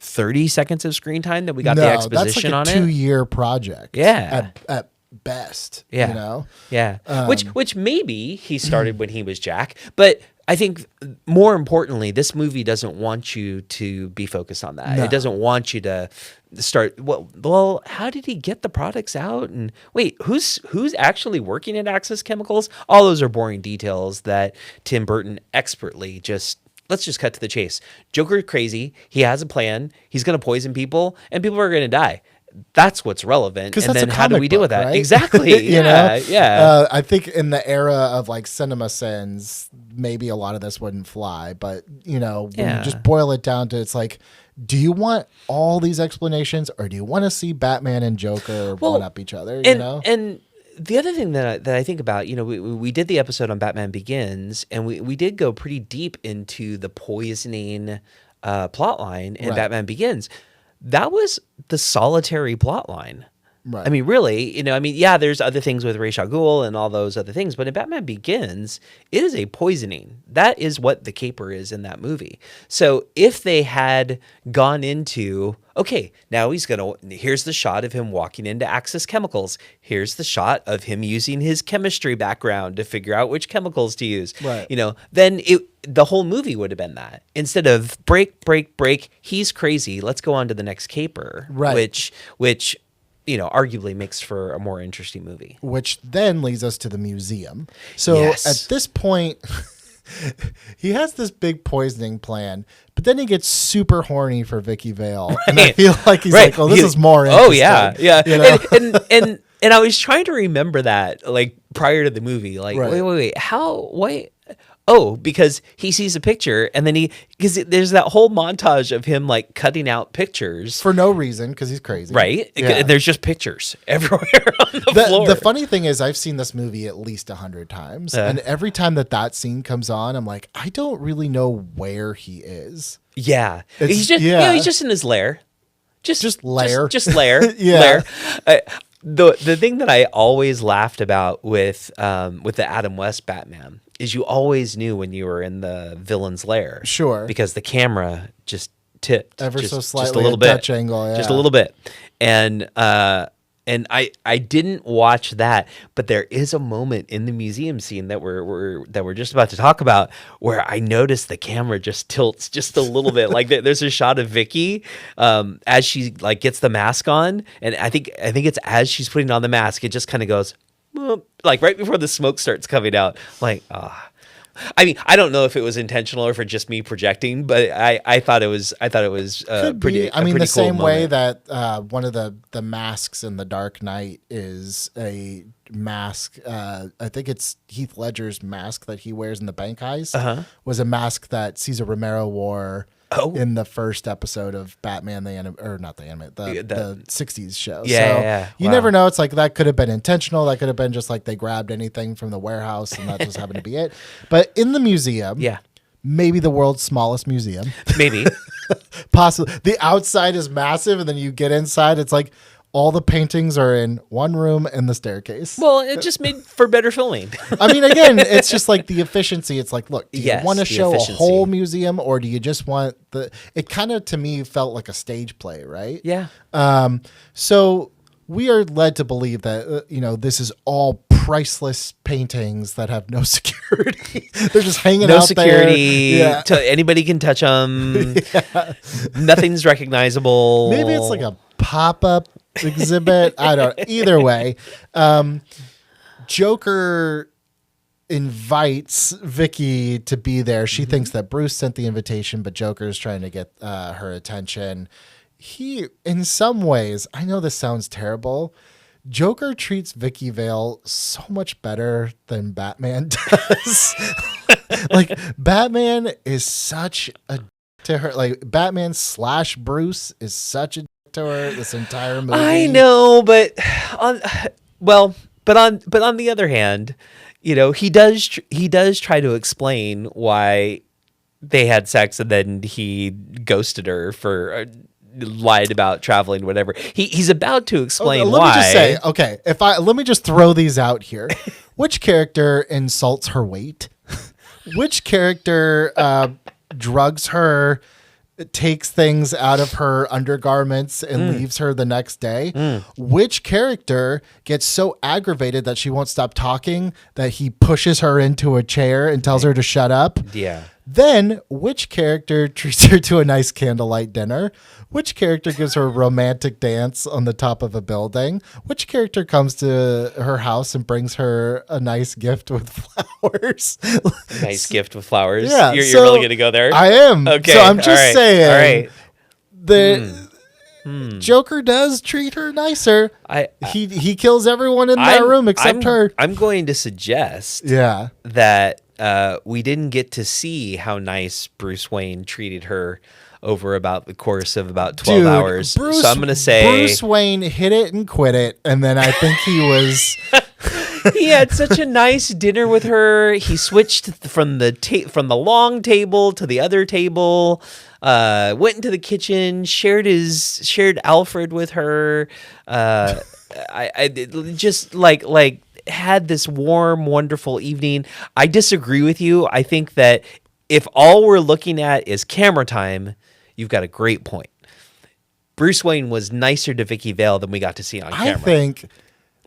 30 seconds of screen time that we got the exposition on it.
That's like a 2-year project.
Yeah,
at best.
Yeah, which maybe he started when he was Jack, but I think more importantly, this movie doesn't want you to be focused on that. No. It doesn't want you to start. Well, how did he get the products out? And wait, who's actually working at Access Chemicals? All those are boring details that Tim Burton expertly just. Let's just cut to the chase. Joker crazy. He has a plan. He's going to poison people, and people are going to die. That's what's relevant. And then how do we deal with that?
Right?
Exactly.
I think in the era of like cinema sins, maybe a lot of this wouldn't fly. But, when you just boil it down to, it's like, do you want all these explanations, or do you want to see Batman and Joker one up each other?
And the other thing that I think about, we did the episode on Batman Begins, and we did go pretty deep into the poisoning plot line in Batman Begins. That was the solitary plot line. Right. I mean, really, there's other things with Ra's al Ghul and all those other things, but in Batman Begins, it is a poisoning. That is what the caper is in that movie. So if they had gone into, okay, now here's the shot of him walking into Access Chemicals. Here's the shot of him using his chemistry background to figure out which chemicals to use. Right. Then the whole movie would have been that. Instead of break, he's crazy, let's go on to the next caper. Right. Which arguably makes for a more interesting movie.
Which then leads us to the museum. So at this point, he has this big poisoning plan, but then he gets super horny for Vicky Vale. Right. And I feel like he's like, oh, this is more interesting.
Oh, yeah. And I was trying to remember that, like, prior to the movie. Like, wait, how, wait. Oh, because he sees a picture, and then because there's that whole montage of him like cutting out pictures
for no reason because he's crazy,
right? Yeah. There's just pictures everywhere on the floor.
The funny thing is, I've seen this movie at least 100 times, and every time that scene comes on, I'm like, I don't really know where he is.
Yeah, he's just in his lair, just lair,
yeah.
Lair. The thing that I always laughed about with the Adam West Batman is you always knew when you were in the villain's lair.
Sure.
Because the camera just tipped.
So slightly,
just a little
bit.
Dutch
angle, yeah.
Just a little bit. And I didn't watch that, but there is a moment in the museum scene that we're just about to talk about where I noticed the camera just tilts just a little bit. Like there's a shot of Vicky as she like gets the mask on, and I think it's as she's putting on the mask, it just kind of goes like right before the smoke starts coming out. Like, I mean, I don't know if it was intentional or if it's just me projecting, but I thought it was pretty.
I mean, the same
cool
way that one of the masks in The Dark Knight is a mask. I think it's Heath Ledger's mask that he wears in the bank heist. Was a mask that Cesar Romero wore in the first episode of Batman the 60s show.
Yeah.
You never know. It's like that could have been intentional. That could have been just like they grabbed anything from the warehouse and that just happened to be it. But in the museum, maybe the world's smallest museum,
maybe
possibly the outside is massive, and then you get inside, it's like all the paintings are in one room and the staircase.
Well, it just made for better filming.
I mean, again, it's just like the efficiency. It's like, look, do you want to show
efficiency.
a whole museum, or do you just want it kind of, to me, felt like a stage play, right?
Yeah.
So we are led to believe that, this is all priceless paintings that have no security. They're just hanging out
security.
there.
Anybody can touch them. Nothing's recognizable.
Maybe it's like a pop-up exhibit. I don't. Either way, Joker invites Vicky to be there. She thinks that Bruce sent the invitation, but Joker is trying to get her attention. He, in some ways, I know this sounds terrible, Joker treats Vicky Vale so much better than Batman does. Like, Batman is such a to her. Like, Batman / Bruce is such a to her this entire movie.
I know, but on the other hand, he does try to explain why they had sex and then he ghosted her for lied about traveling, whatever. He's about to explain why.
Let me just say, okay, let me just throw these out here. Which character insults her weight? Which character drugs her, takes things out of her undergarments and leaves her the next day? Which character gets so aggravated that she won't stop talking that he pushes her into a chair and tells her to shut up?
Yeah.
Then, which character treats her to a nice candlelight dinner? Which character gives her a romantic dance on the top of a building? Which character comes to her house and brings her a nice gift with flowers?
Nice gift with flowers?
Yeah.
You're really going to go there?
I am.
Okay.
So I'm just saying.
All right.
The Joker does treat her nicer. He kills everyone in that room except her.
I'm going to suggest that we didn't get to see how nice Bruce Wayne treated her over about the course of about 12 hours. So I'm going to say
Bruce Wayne hit it and quit it, and then I think he was
he had such a nice dinner with her. He switched from the long table to the other table. Went into the kitchen, shared Alfred with her. I just like had this warm, wonderful evening. I disagree with you. I think that if all we're looking at is camera time, you've got a great point. Bruce Wayne was nicer to Vicky Vale than we got to see on camera.
I think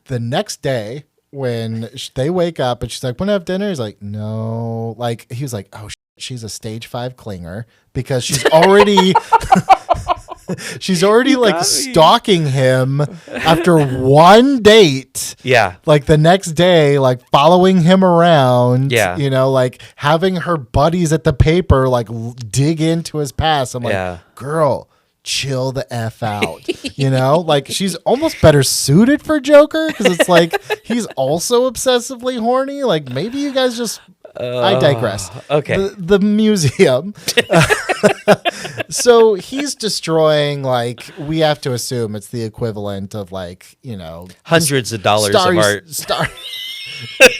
the next day when they wake up and she's like, "Want to have dinner?" He's like, "No." Like, he was like, "Oh, she's a stage 5 clinger," because she's already she's already like stalking him after one date.
Yeah.
Like the next day, like following him around.
Yeah.
Like having her buddies at the paper like dig into his past. I'm like, girl, chill the F out. Like she's almost better suited for Joker because it's like he's also obsessively horny. Like maybe you guys just I digress.
Okay.
The museum. So he's destroying, like, we have to assume it's the equivalent of like,
hundreds of dollars of art.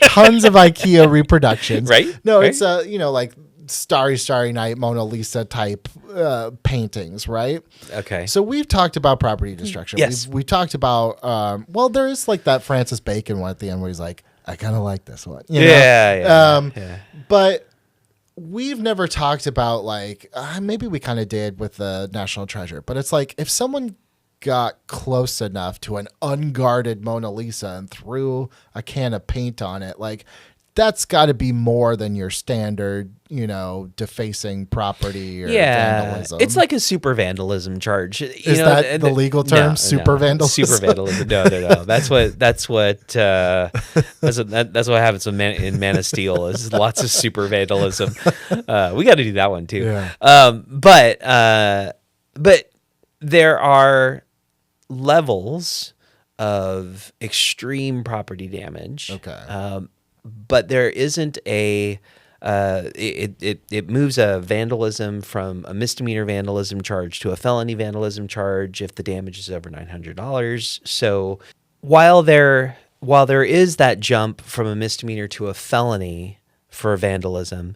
Tons of IKEA reproductions.
Right?
No,
right?
It's like Starry Night Mona Lisa type paintings, right?
Okay.
So we've talked about property destruction.
Yes.
We talked about there is like that Francis Bacon one at the end where he's like, I kind of like this one.
Yeah.
But we've never talked about like maybe we kind of did with the National Treasure, but it's like if someone got close enough to an unguarded Mona Lisa and threw a can of paint on it, like that's got to be more than your standard, defacing property or vandalism.
It's like a super vandalism charge.
Is that the legal term? Super vandalism.
Super vandalism. No. That's what happens in Man of Steel. Is lots of super vandalism. We got to do that one too.
Yeah.
But there are levels of extreme property damage.
Okay.
But there isn't a it moves a vandalism from a misdemeanor vandalism charge to a felony vandalism charge if the damage is over $900. So while there is that jump from a misdemeanor to a felony for vandalism,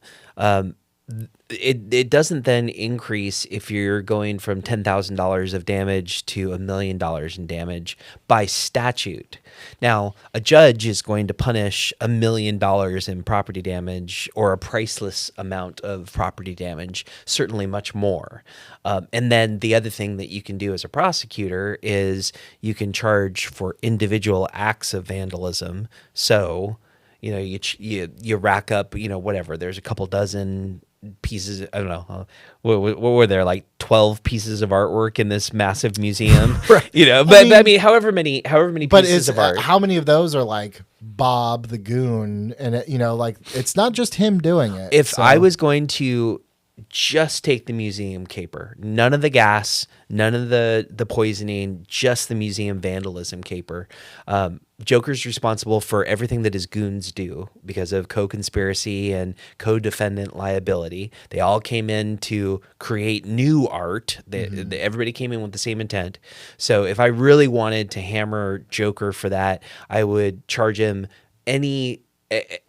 it doesn't then increase if you're going from $10,000 of damage to $1 million in damage by statute. Now, a judge is going to punish $1 million in property damage or a priceless amount of property damage, certainly much more. And then the other thing that you can do as a prosecutor is you can charge for individual acts of vandalism. So, you rack up, whatever. There's a couple dozen pieces. I don't know. What were there, like 12 pieces of artwork in this massive museum?
Right.
But I mean, however many pieces of art.
How many of those are like Bob the Goon? And like it's not just him doing it.
If I was going to just take the museum caper, none of the gas, none of the poisoning, just the museum vandalism caper. Joker's responsible for everything that his goons do because of co-conspiracy and co-defendant liability. They all came in to create new art. Everybody came in with the same intent. So if I really wanted to hammer Joker for that, I would charge him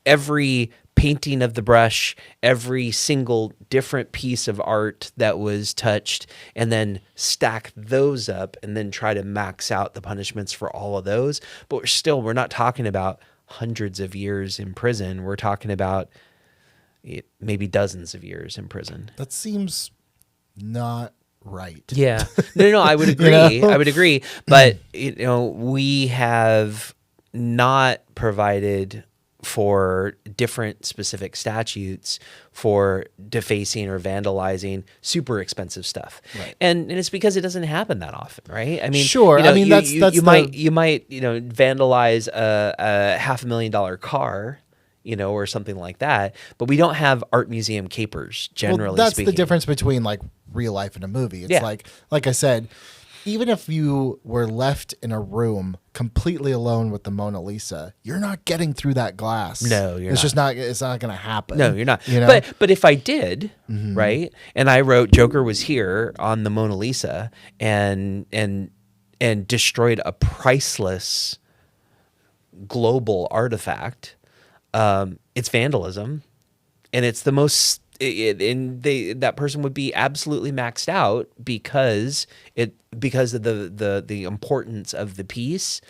every painting of the brush, every single different piece of art that was touched, and then stack those up and then try to max out the punishments for all of those. But we're not talking about hundreds of years in prison. We're talking about maybe dozens of years in prison.
That seems not right.
Yeah. No, I would agree. I would agree. But, we have not provided for different specific statutes for defacing or vandalizing super expensive stuff.
Right.
And it's because it doesn't happen that often, right? I mean,
sure.
You might vandalize a $500,000 car, or something like that, but we don't have art museum capers, generally
that's
speaking.
That's the difference between like real life and a movie. It's like I said, even if you were left in a room completely alone with the Mona Lisa, you're not getting through that glass.
No, you're
not. It's not going to happen.
No, you're not. But if I did, right, and I wrote Joker was here on the Mona Lisa and destroyed a priceless global artifact, it's vandalism, and it's the most. That person would be absolutely maxed out because of the importance of the piece,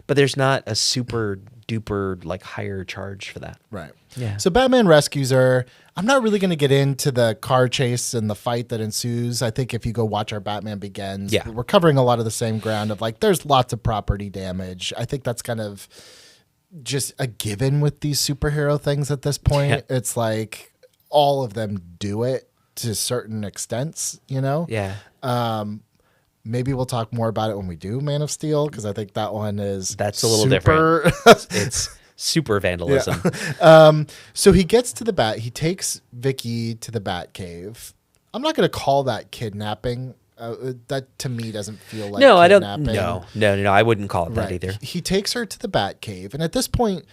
but there's not a super duper like higher charge for that.
Right.
Yeah.
So Batman rescues her. I'm not really going to get into the car chase and the fight that ensues. I think if you go watch our Batman Begins, we're covering a lot of the same ground of like there's lots of property damage. I think that's kind of just a given with these superhero things at this point. Yeah. It's like all of them do it to certain extents,
Yeah.
Maybe we'll talk more about it when we do Man of Steel, because I think that one
that's a little different. It's super vandalism.
Yeah. So he gets to he takes Vicky to the Batcave. I'm not going to call that kidnapping. That to me doesn't feel like kidnapping.
No, I wouldn't call it that either.
He takes her to the Batcave, and at this point,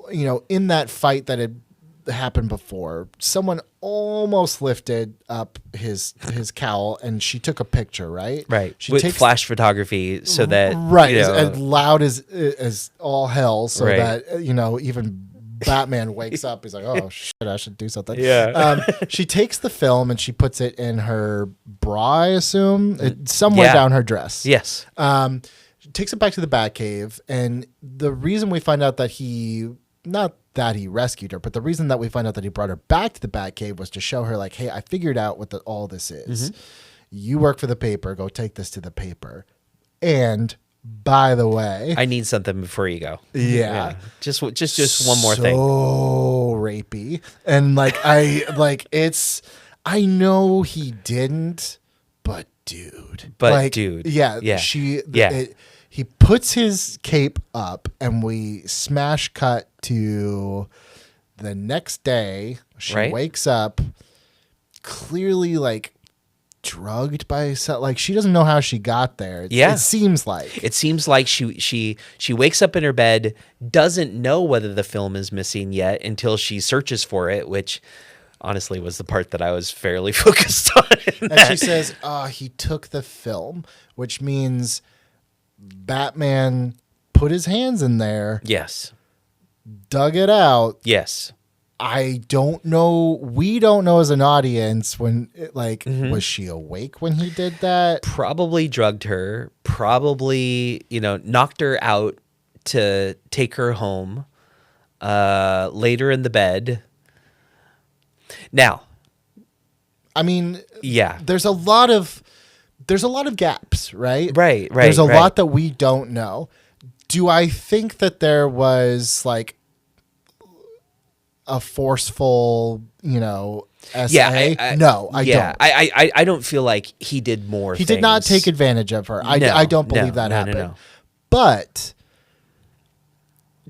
in that fight that had happened before, someone almost lifted up his cowl and she took a picture, right?
She with flash photography so that
as loud as all hell, so that even Batman wakes up. He's like, oh shit, I should do something. She takes the film and she puts it in her bra, I assume, somewhere down her dress.
Yes.
She takes it back to the Batcave, and the reason we find out that not that he rescued her, but the reason that we find out that he brought her back to the Batcave was to show her like, hey, I figured out what all this is. You work for the paper. Go take this to the paper. And by the way,
I need something before you go.
Yeah.
Just one more thing.
So rapey. And I know he didn't, but dude. Yeah. He puts his cape up and we smash cut to the next day. She wakes up clearly like drugged by like she doesn't know how she got there.
Yeah.
It seems like.
It seems like she wakes up in her bed, doesn't know whether the film is missing yet until she searches for it, which honestly was the part that I was fairly focused on.
And she says, he took the film, which means Batman put his hands in there,
Yes.
dug it out.
Yes.
I don't know. We don't know as an audience was she awake when he did that?
Probably drugged her, probably, knocked her out to take her home, later in the bed. Now,
I mean,
yeah.
there's a lot of gaps, right?
Right.
There's a lot that we don't know. Do I think that there was like a forceful, SA?
Yeah,
No, I don't.
I don't feel like he did more.
He did not take advantage of her. I don't believe that happened.
No.
But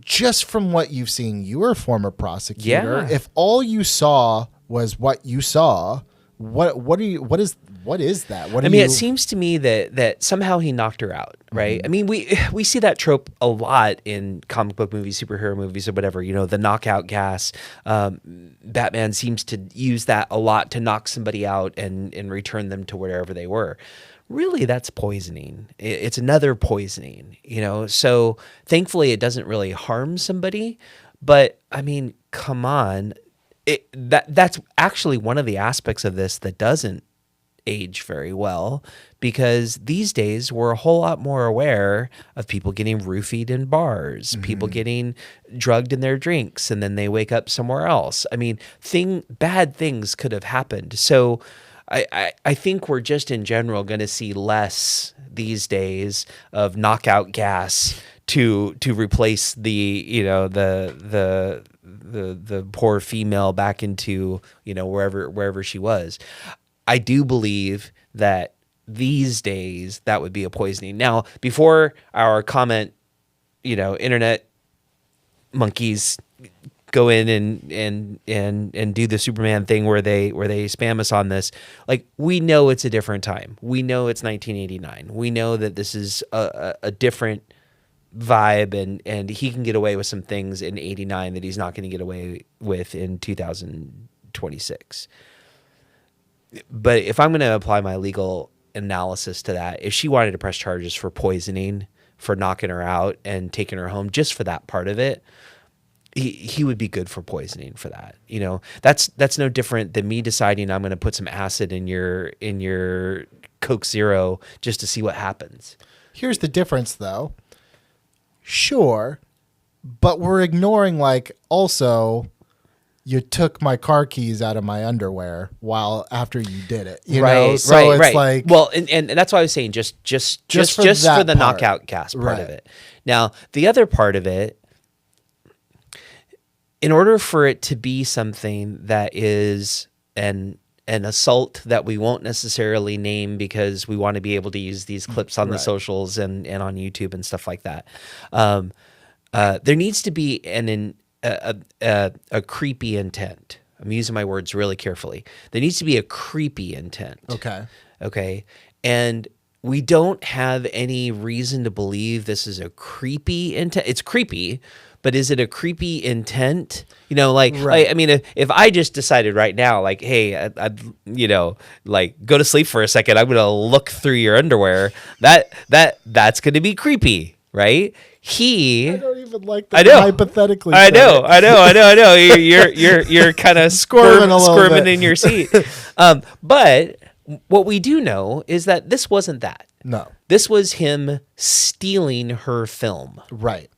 just from what you've seen, you were a former prosecutor.
Yeah.
If all you saw was what you saw, what is that?
It seems to me that somehow he knocked her out, right? I mean, we see that trope a lot in comic book movies, superhero movies, or whatever. The knockout gas. Batman seems to use that a lot to knock somebody out and return them to wherever they were. Really, that's poisoning. It's another poisoning, So thankfully, it doesn't really harm somebody. But I mean, come on. That's actually one of the aspects of this that doesn't age very well, because these days we're a whole lot more aware of people getting roofied in bars, people getting drugged in their drinks, and then they wake up somewhere else. I mean, bad things could have happened. So I think we're just in general going to see less these days of knockout gas to replace the poor female back into wherever she was. I do believe that these days that would be a poisoning. Now, before our comment, internet monkeys go in and do the Superman thing where they spam us on this. Like, we know it's a different time. We know it's 1989. We know that this is a different vibe, and he can get away with some things in 89 that he's not going to get away with in 2026. But if I'm going to apply my legal analysis to that, if she wanted to press charges for poisoning, for knocking her out and taking her home, just for that part of it, he would be good for poisoning for that. That's no different than me deciding I'm going to put some acid in your Coke Zero just to see what happens.
Here's the difference, though. Sure, but we're ignoring also. You took my car keys out of my underwear after you did it.
Right.
Like,
well, and that's why I was saying just for the knockout gas part of it. Now, the other part of it, in order for it to be something that is an assault that we won't necessarily name because we want to be able to use these clips on the socials and on YouTube and stuff like that, there needs to be a creepy intent. I'm using my words really carefully. There needs to be a creepy intent. Okay. And we don't have any reason to believe this is a creepy intent. It's creepy, but is it a creepy intent? I mean, if I just decided right now, like, hey, I'd go to sleep for a second, I'm going to look through your underwear. That's going to be creepy, right? I
don't even like that. Hypothetically,
I know. You're kind of squirming in your seat. But what we do know is that this wasn't that.
No,
this was him stealing her film.
Right.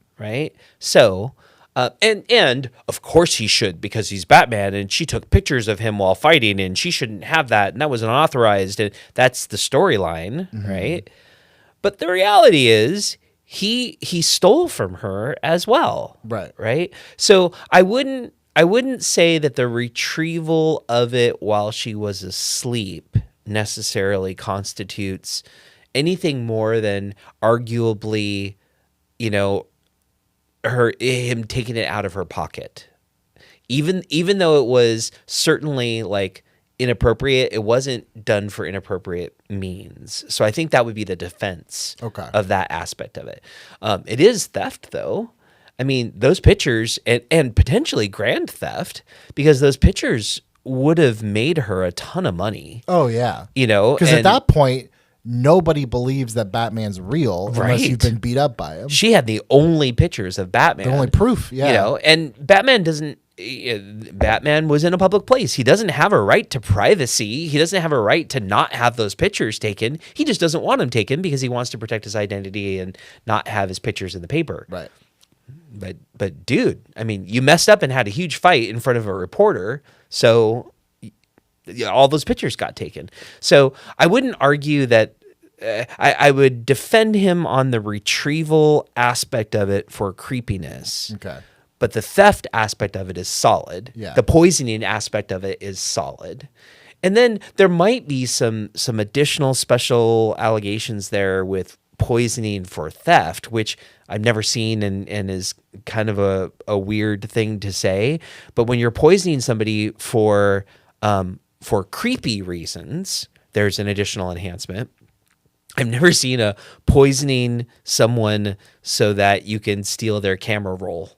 So, and of course he should, because he's Batman, and she took pictures of him while fighting, and she shouldn't have that, and that was unauthorized, and that's the storyline, right? But the reality is, he stole from her as well. Right. So I wouldn't say that the retrieval of it while she was asleep necessarily constitutes anything more than arguably, him taking it out of her pocket. Even though it was certainly like inappropriate. It wasn't done for inappropriate means. So I think that would be the defense of that aspect of it. It is theft, though. I mean, those pictures and potentially grand theft, because those pictures would have made her a ton of money.
Oh, yeah.
You know,
because at that point, nobody believes that Batman's real unless you've been beat up by him.
She had the only pictures of Batman.
The only proof, yeah.
You know, and Batman was in a public place. He doesn't have a right to privacy. He doesn't have a right to not have those pictures taken. He just doesn't want them taken because he wants to protect his identity and not have his pictures in the paper.
Right.
But dude, I mean, you messed up and had a huge fight in front of a reporter, so all those pictures got taken. So I wouldn't argue that. I would defend him on the retrieval aspect of it for creepiness.
Okay.
But the theft aspect of it is solid.
Yeah.
The poisoning aspect of it is solid. And then there might be some additional special allegations there with poisoning for theft, which I've never seen and is kind of a weird thing to say. But when you're poisoning somebody for creepy reasons, there's an additional enhancement. I've never seen a poisoning someone so that you can steal their camera roll.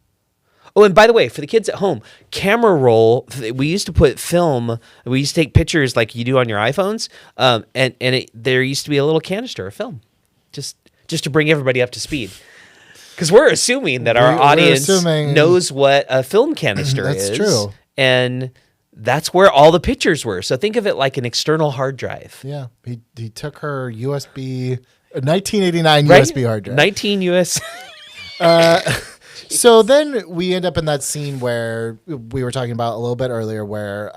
Oh, and by the way, for the kids at home, camera roll, we used to put film, we used to take pictures like you do on your iPhones, there used to be a little canister of film, just to bring everybody up to speed. Because we're assuming that our audience knows what a film canister is.
That's true.
And that's where all the pictures were. So think of it like an external hard drive.
Yeah. He took her USB, 1989 USB hard drive.
19 US.
So then we end up in that scene where we were talking about a little bit earlier where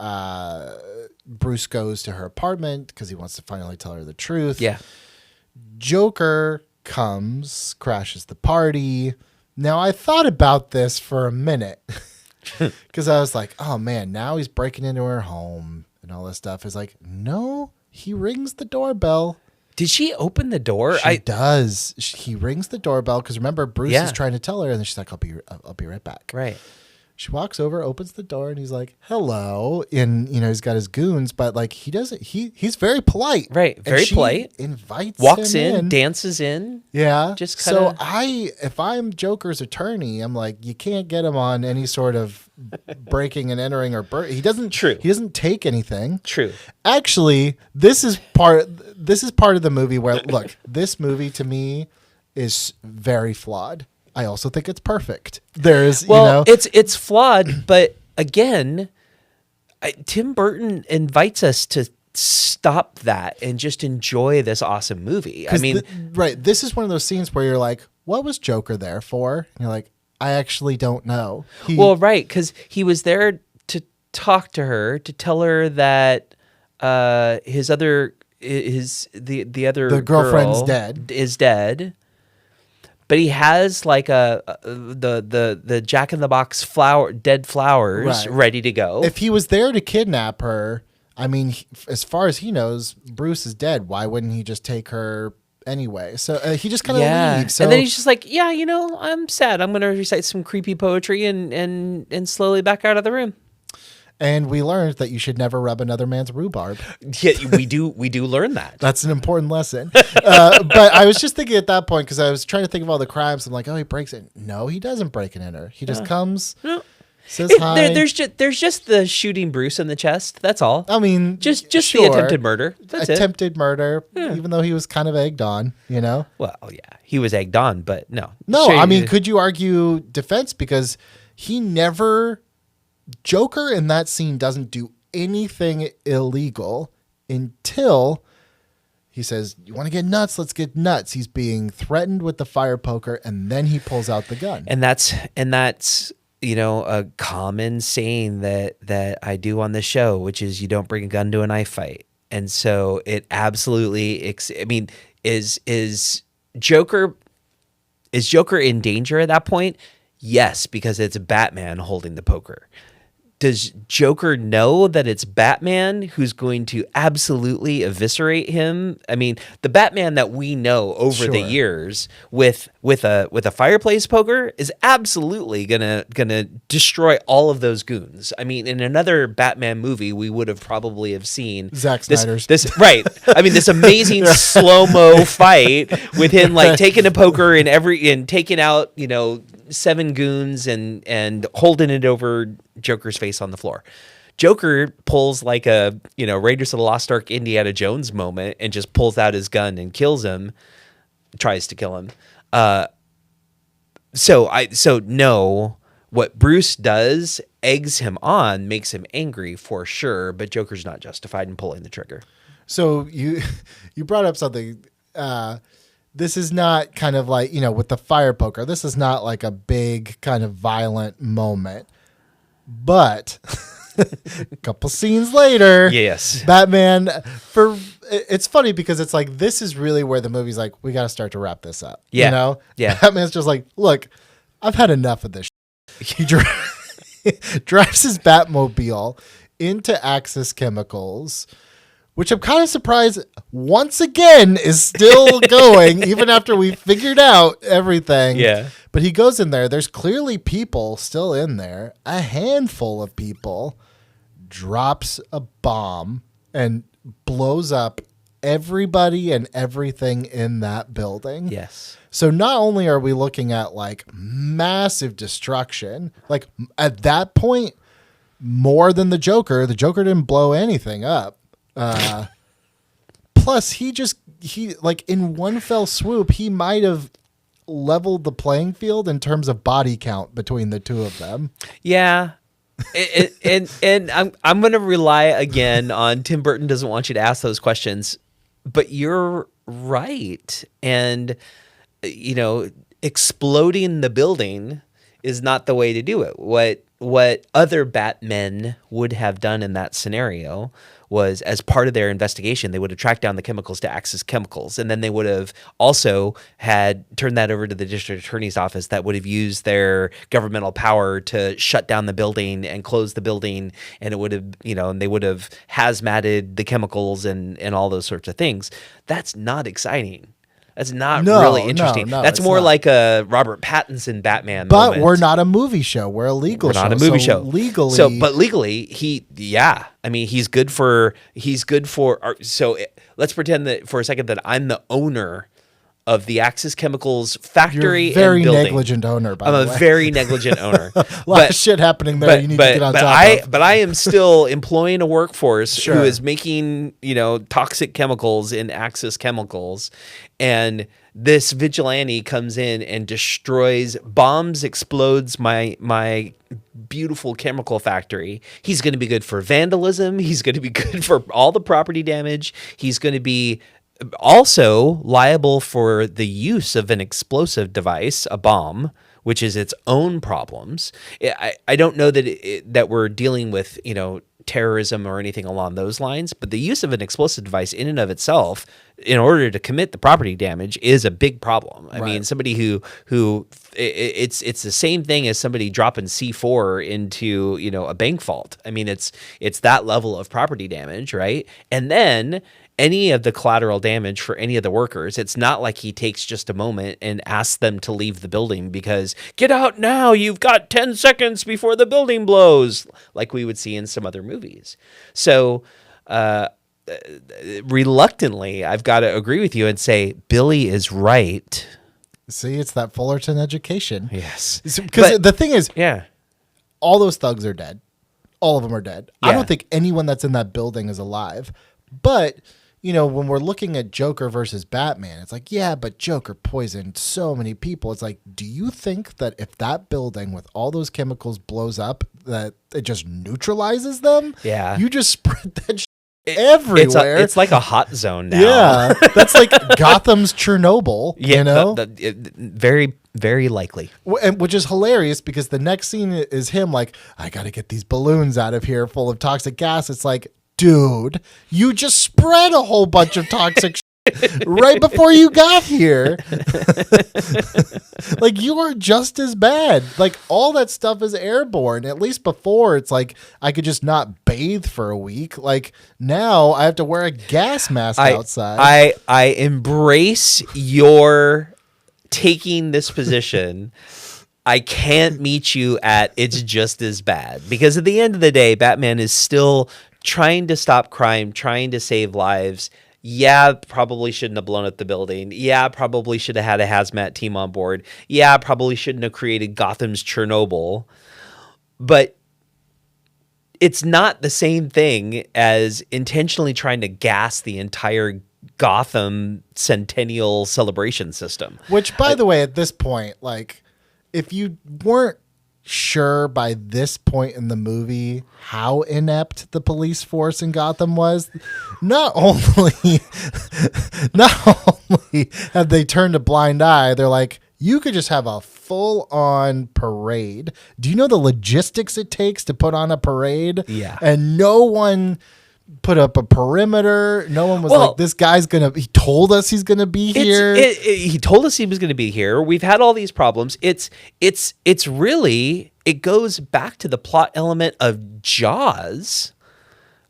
Bruce goes to her apartment because he wants to finally tell her the truth.
Yeah.
Joker comes, crashes the party. Now, I thought about this for a minute. Because I was like, oh, man, now he's breaking into her home and all this stuff. Is like, no, he rings the doorbell.
Did she open the door?
She does. He rings the doorbell because remember, Bruce is trying to tell her, and then she's like, I'll be right back.
Right.
She walks over, opens the door, and he's like, hello. And, he's got his goons, but like he's very polite.
Right. Very polite.
Walks
him
in,
dances in.
Yeah.
Just kind of.
So if I'm Joker's attorney, I'm like, you can't get him on any sort of breaking and entering or he doesn't.
True.
He doesn't take anything.
True.
Actually, this is part of the movie where, look, this movie to me is very flawed. I also think it's perfect.
It's flawed, but again, Tim Burton invites us to stop that and just enjoy this awesome movie. I mean,
this is one of those scenes where you're like, what was Joker there for? And you're like, I actually don't know.
Because he was there to talk to her, to tell her that the
girlfriend's
dead. But he has like the Jack in the Box dead flowers ready to go.
If he was there to kidnap her, I mean, as far as he knows, Bruce is dead. Why wouldn't he just take her anyway? So he just kind of leaves. So,
and then he's just like, I'm sad. I'm going to recite some creepy poetry and slowly back out of the room.
And we learned that you should never rub another man's rhubarb.
Yeah, we do learn that.
That's an important lesson. But I was just thinking at that point, because I was trying to think of all the crimes. I'm like, oh, he breaks it. No, he doesn't break and enter. He just comes, says hi.
There's just the shooting Bruce in the chest. That's all.
I mean,
just the attempted murder. That's
attempted murder, even though he was kind of egged on,
Well, yeah, he was egged on, but no.
I mean, could you argue defense? Because Joker in that scene doesn't do anything illegal until he says, you want to get nuts? Let's get nuts. He's being threatened with the fire poker, and then he pulls out the gun.
And that's a common saying that I do on the show, which is you don't bring a gun to a knife fight. And so it absolutely, is Joker in danger at that point? Yes, because it's Batman holding the poker. Does Joker know that it's Batman who's going to absolutely eviscerate him? I mean, the Batman that we know over the years with with a fireplace poker is absolutely gonna destroy all of those goons. I mean, in another Batman movie, we would have probably have seen
Zack Snyder's.
this right. I mean, this amazing slow-mo fight with him like taking a poker and taking out 7 goons and holding it over Joker's face on the floor. Joker pulls like a Raiders of the Lost Ark Indiana Jones moment and just pulls out his gun and kills him, tries to kill him. So no, what Bruce does eggs him on, makes him angry for sure, but Joker's not justified in pulling the trigger.
So you brought up something. This is not kind of like, with the fire poker, this is not like a big kind of violent moment, but a couple scenes later,
yes,
Batman it's funny because it's like, this is really where the movie's like, we got to start to wrap this up.
Yeah. Yeah.
Batman's just like, look, I've had enough of this. He drives his Batmobile into Axis Chemicals, which I'm kind of surprised once again is still going, even after we figured out everything.
Yeah.
But he goes in there. There's clearly people still in there. A handful of people, drops a bomb and blows up everybody and everything in that building.
Yes.
So not only are we looking at like massive destruction, like at that point, more than the Joker didn't blow anything up. Plus he like in one fell swoop, he might have leveled the playing field in terms of body count between the two of them.
Yeah. And I'm going to rely again on Tim Burton doesn't want you to ask those questions, but you're right. And, exploding the building is not the way to do it. What other Batmen would have done in that scenario was, as part of their investigation, they would have tracked down the chemicals to Axis Chemicals, and then they would have also had turned that over to the district attorney's office that would have used their governmental power to shut down the building and close the building, and it would have, and they would have hazmated the chemicals and all those sorts of things. That's not exciting. That's not really interesting.
No,
that's more like a Robert Pattinson Batman
but
moment.
We're not a movie show. We're a legal show.
We're not a movie show.
Legally.
Legally, he's good for, let's pretend that for a second that I'm the owner of the Axis Chemicals factory.
You're a very
and building.
negligent owner, by the way.
I'm a very negligent owner.
A lot of shit happening there you need to get on top of.
But I am still employing a workforce
Sure.
who is making, toxic chemicals in Axis Chemicals. And this vigilante comes in and destroys, explodes my beautiful chemical factory. He's going to be good for vandalism. He's going to be good for all the property damage. He's going to be also liable for the use of an explosive device, a bomb, which is its own problems. I don't know that that we're dealing with, terrorism or anything along those lines, but the use of an explosive device in and of itself, in order to commit the property damage, is a big problem. I mean, somebody who it's the same thing as somebody dropping C4 into, a bank vault. I mean, it's that level of property damage, right? And then any of the collateral damage for any of the workers, it's not like he takes just a moment and asks them to leave the building because, get out now, you've got 10 seconds before the building blows, like we would see in some other movies. So reluctantly, I've got to agree with you and say Billy is right.
See, it's that Fullerton education.
Yes.
Because the thing is,
yeah,
all those thugs are dead. All of them are dead.
Yeah.
I don't think anyone that's in that building is alive. But when we're looking at Joker versus Batman, it's like, yeah, but Joker poisoned so many people. It's like, do you think that if that building with all those chemicals blows up, that it just neutralizes them?
Yeah.
You just spread that everywhere.
It's like a hot zone now.
Yeah. That's like Gotham's Chernobyl,
very, very likely.
Which is hilarious because the next scene is him like, I got to get these balloons out of here full of toxic gas. It's like, dude, you just spread a whole bunch of toxic shit right before you got here. Like, you are just as bad. Like, all that stuff is airborne. At least before, it's like I could just not bathe for a week. Like, now I have to wear a gas mask outside.
I embrace your taking this position, I can't meet you at it's just as bad. Because at the end of the day, Batman is still trying to stop crime, trying to save lives. Yeah, probably shouldn't have blown up the building. Yeah, probably should have had a hazmat team on board. Yeah, probably shouldn't have created Gotham's Chernobyl. But it's not the same thing as intentionally trying to gas the entire Gotham centennial celebration system.
Which, by the way, at this point, like, if you weren't sure by this point in the movie how inept the police force in Gotham was, not only have they turned a blind eye, they're like, you could just have a full-on parade. Do you know the logistics it takes to put on a parade?
Yeah.
And no one put up a perimeter. No one was like, this guy's he told us he's gonna be here.
He told us he was gonna be here. We've had all these problems. It's really, it goes back to the plot element of Jaws,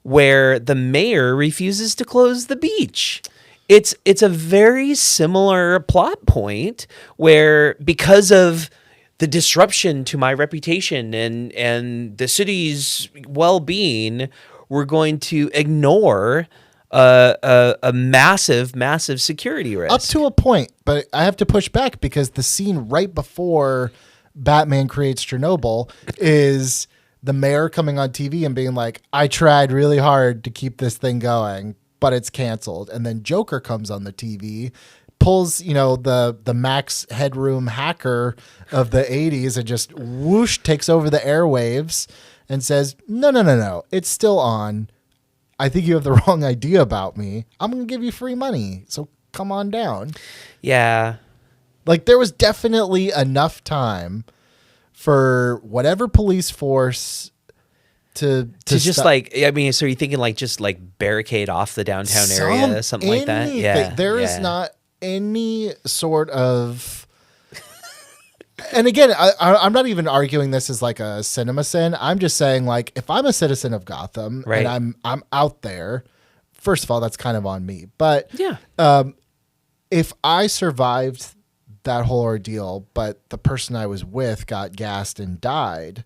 where the mayor refuses to close the beach. It's a very similar plot point where, because of the disruption to my reputation and the city's well-being, we're going to ignore a massive security risk.
Up to a point, but I have to push back because the scene right before Batman creates Chernobyl is the mayor coming on TV and being like, I tried really hard to keep this thing going, but it's canceled. And then Joker comes on the TV, pulls, the Max Headroom hacker of the 80s and just whoosh takes over the airwaves and says, no, it's still on. I think you have the wrong idea about me. I'm going to give you free money, so come on down.
Yeah.
Like, there was definitely enough time for whatever police force to
just like, I mean, so you're thinking like just like barricade off the downtown area, something like that? Yeah.
There is not any sort of... And again, I'm not even arguing this as like a cinema sin. I'm just saying, like, if I'm a citizen of Gotham and I'm out there, first of all, that's kind of on me. But
yeah,
if I survived that whole ordeal, but the person I was with got gassed and died,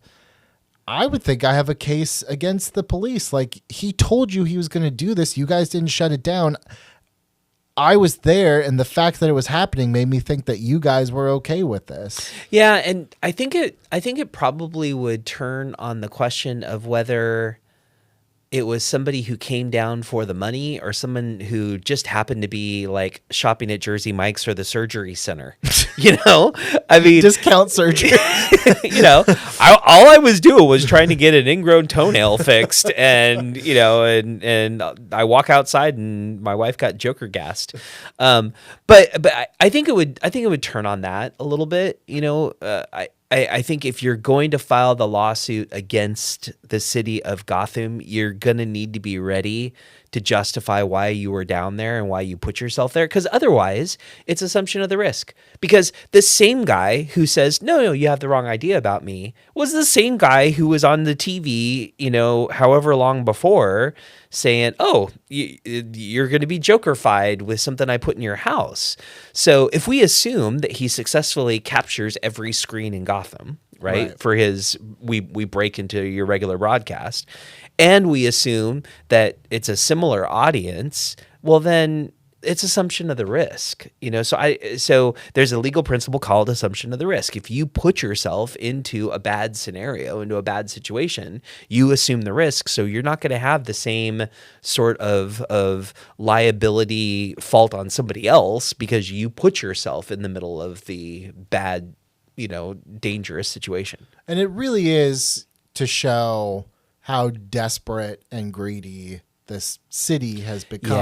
I would think I have a case against the police. Like, he told you he was going to do this. You guys didn't shut it down. I was there, and the fact that it was happening made me think that you guys were okay with this.
Yeah, and I think it probably would turn on the question of whether it was somebody who came down for the money or someone who just happened to be like shopping at Jersey Mike's or the surgery center. I mean,
discount surgery.
All I was doing was trying to get an ingrown toenail fixed, and and I walk outside and my wife got Joker gassed. But I think it would turn on that a little bit. I think if you're going to file the lawsuit against the city of Gotham, you're going to need to be ready to justify why you were down there and why you put yourself there. Because otherwise, it's assumption of the risk. Because the same guy who says, no, you have the wrong idea about me, was the same guy who was on the TV, however long before, saying, oh, you're going to be Joker-fied with something I put in your house. So if we assume that he successfully captures every screen in Gotham, right? For his, we break into your regular broadcast, and we assume that it's a similar audience, well, then it's assumption of the risk, so there's a legal principle called assumption of the risk. If you put yourself into a bad scenario, into a bad situation, you assume the risk. So you're not going to have the same sort of liability fault on somebody else because you put yourself in the middle of the bad, dangerous situation.
And it really is to show how desperate and greedy this city has become,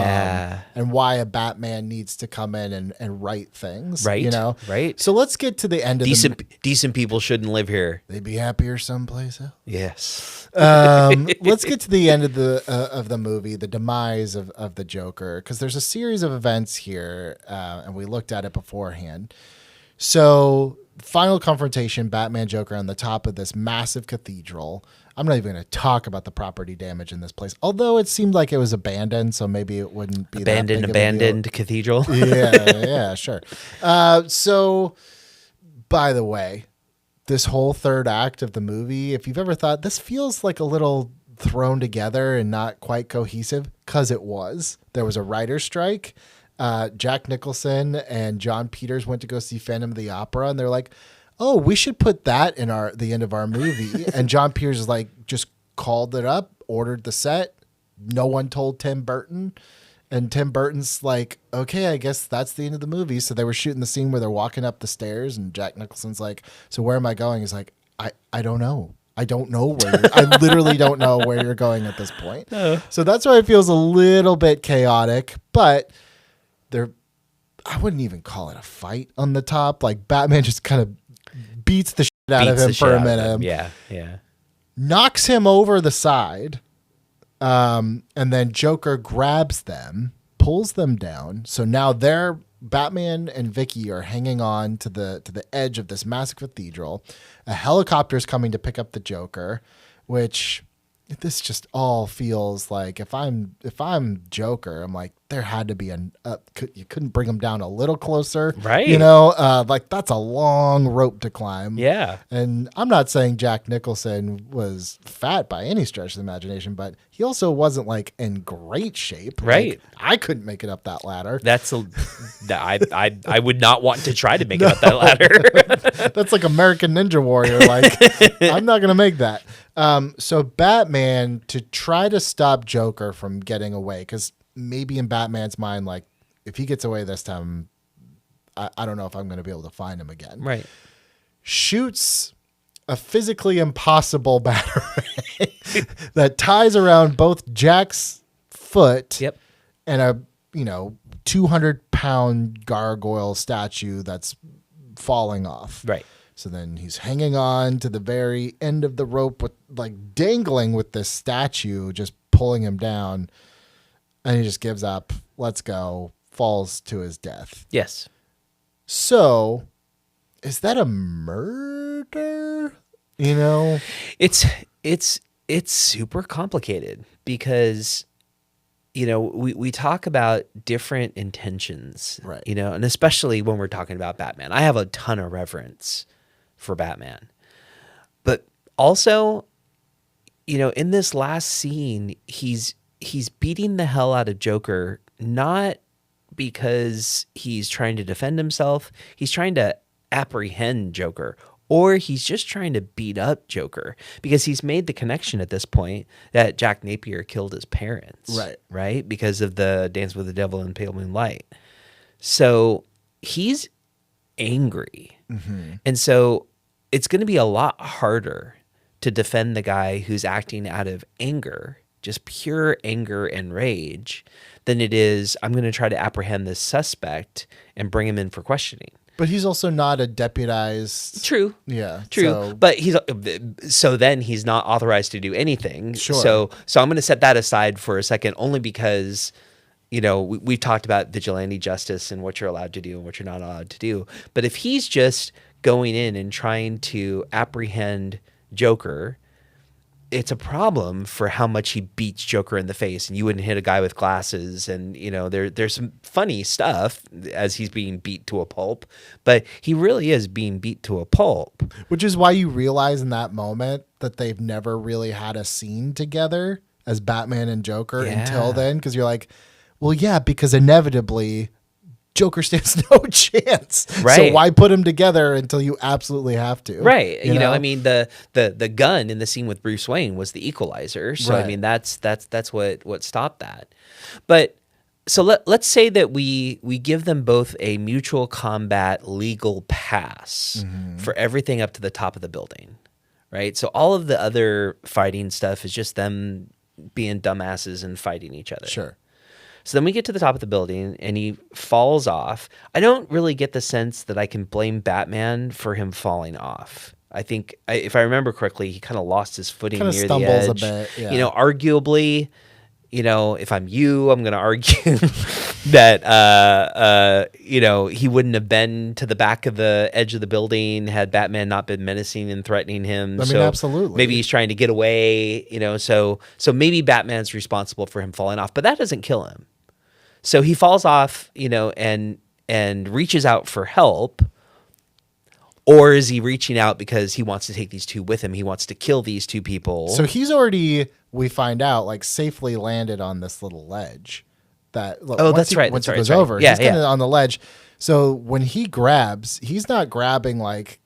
and why a Batman needs to come in and right things,
right? Right.
So let's get to the end of
decent people shouldn't live here.
They'd be happier someplace else.
Yes.
Let's get to the end of the movie, the demise of the Joker, because there's a series of events here, and we looked at it beforehand. So final confrontation, Batman Joker on the top of this massive cathedral. I'm not even going to talk about the property damage in this place, although it seemed like it was abandoned, so maybe it wouldn't be
abandoned cathedral.
Yeah, sure. So, by the way, this whole third act of the movie, if you've ever thought this feels like a little thrown together and not quite cohesive, because it was. There was a writer's strike. Jack Nicholson and John Peters went to go see Phantom of the Opera, and they're like, oh, we should put that in the end of our movie. And John Peters is like, just called it up, ordered the set. No one told Tim Burton. And Tim Burton's like, okay, I guess that's the end of the movie. So they were shooting the scene where they're walking up the stairs, and Jack Nicholson's like, so where am I going? He's like, I don't know. I don't know where I literally don't know where you're going at this point. So that's why it feels a little bit chaotic, but I wouldn't even call it a fight on the top. Like Batman just kind of beats the shit out of him for a minute.
Yeah.
Knocks him over the side. And then Joker grabs them, pulls them down. So now Batman and Vicky are hanging on to the edge of this massive cathedral. A helicopter is coming to pick up the Joker, which this just all feels like if I'm Joker, I'm like, there had to be you couldn't bring him down a little closer,
right?
Like that's a long rope to climb.
Yeah.
And I'm not saying Jack Nicholson was fat by any stretch of the imagination, but he also wasn't like in great shape.
Right.
Like, I couldn't make it up that ladder.
I would not want to try to make it up that ladder.
That's like American Ninja Warrior. Like, I'm not going to make that. So Batman, to try to stop Joker from getting away, because maybe in Batman's mind, like, if he gets away this time, I don't know if I'm going to be able to find him again.
Right.
Shoots a physically impossible batarang that ties around both Jack's foot
Yep.
and a 200-pound gargoyle statue that's falling off.
Right.
So then he's hanging on to the very end of the rope, with like dangling with this statue, just pulling him down. And he just gives up, lets go, falls to his death.
Yes.
So is that a murder?
It's super complicated because we talk about different intentions,
right?
And especially when we're talking about Batman, I have a ton of reverence for Batman, but also, in this last scene, he's beating the hell out of Joker, not because he's trying to defend himself. He's trying to apprehend Joker, or he's just trying to beat up Joker because he's made the connection at this point that Jack Napier killed his parents. Right. Because of the Dance with the Devil in Pale Moonlight. So he's angry. Mm-hmm. And so it's going to be a lot harder to defend the guy who's acting out of anger, just pure anger and rage, than it is, I'm going to try to apprehend this suspect and bring him in for questioning.
But he's also not a deputized.
True.
Yeah.
True. But then he's not authorized to do anything.
Sure.
So I'm going to set that aside for a second, only because, we've talked about vigilante justice and what you're allowed to do and what you're not allowed to do. But if he's just going in and trying to apprehend Joker, it's a problem for how much he beats Joker in the face. And you wouldn't hit a guy with glasses, and there's some funny stuff as he's being beat to a pulp, but he really is being beat to a pulp.
Which is why you realize in that moment that they've never really had a scene together as Batman and Joker until then, because you're like, well, yeah, because inevitably Joker stands no chance.
Right.
So why put them together until you absolutely have to?
Right. I mean, the gun in the scene with Bruce Wayne was the equalizer. So
right.
I mean, that's what stopped that. But so let's say that we give them both a mutual combat legal pass for everything up to the top of the building. Right. So all of the other fighting stuff is just them being dumbasses and fighting each other.
Sure.
So then we get to the top of the building and he falls off. I don't really get the sense that I can blame Batman for him falling off. I think, if I remember correctly, he kind of lost his footing near the edge.
Kind of stumbles a bit, yeah.
Arguably, if I'm you, I'm going to argue that he wouldn't have been to the back of the edge of the building had Batman not been menacing and threatening him.
I mean, absolutely.
Maybe he's trying to get away, so maybe Batman's responsible for him falling off, but that doesn't kill him. So he falls off, and reaches out for help. Or is he reaching out because he wants to take these two with him? He wants to kill these two people.
So he's already, we find out, like safely landed on this little ledge.
That's right.
Once
That's
he goes
right.
over,
Yeah,
he's kind of on the ledge. So when he grabs, he's not grabbing like,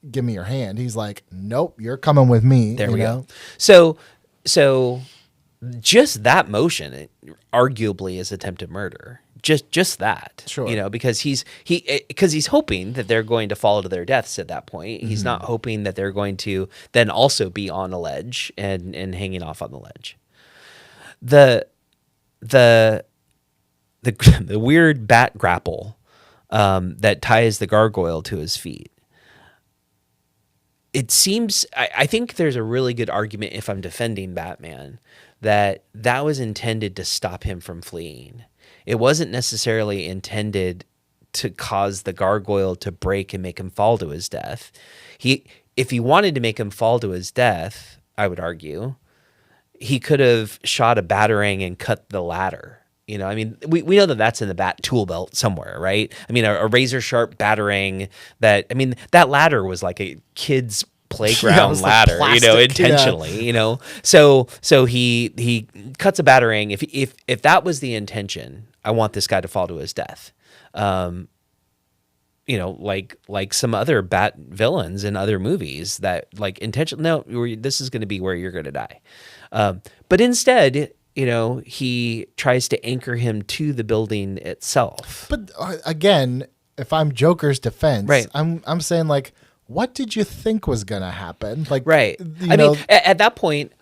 give me your hand. He's like, nope, you're coming with me.
There we go. So just that motion, arguably, is attempted murder. Just that,
sure.
Because he's hoping that they're going to fall to their deaths at that point. He's not hoping that they're going to then also be on a ledge and hanging off on the ledge. The weird bat grapple that ties the gargoyle to his feet. It seems, I think there's a really good argument, if I'm defending Batman, that was intended to stop him from fleeing. It wasn't necessarily intended to cause the gargoyle to break and make him fall to his death. If he wanted to make him fall to his death, I would argue, he could have shot a batarang and cut the ladder. We know that that's in the bat tool belt somewhere, right? I mean, a razor sharp batarang that ladder was like a kid's playground ladder,
like plastic,
intentionally, So he cuts a batarang. If that was the intention, I want this guy to fall to his death. Like some other bat villains in other movies that like intention. No, this is going to be where you're going to die. But instead, he tries to anchor him to the building itself.
But again, if I'm Joker's defense,
right.
I'm saying like, what did you think was going to happen? Like,
right. Mean, at that point,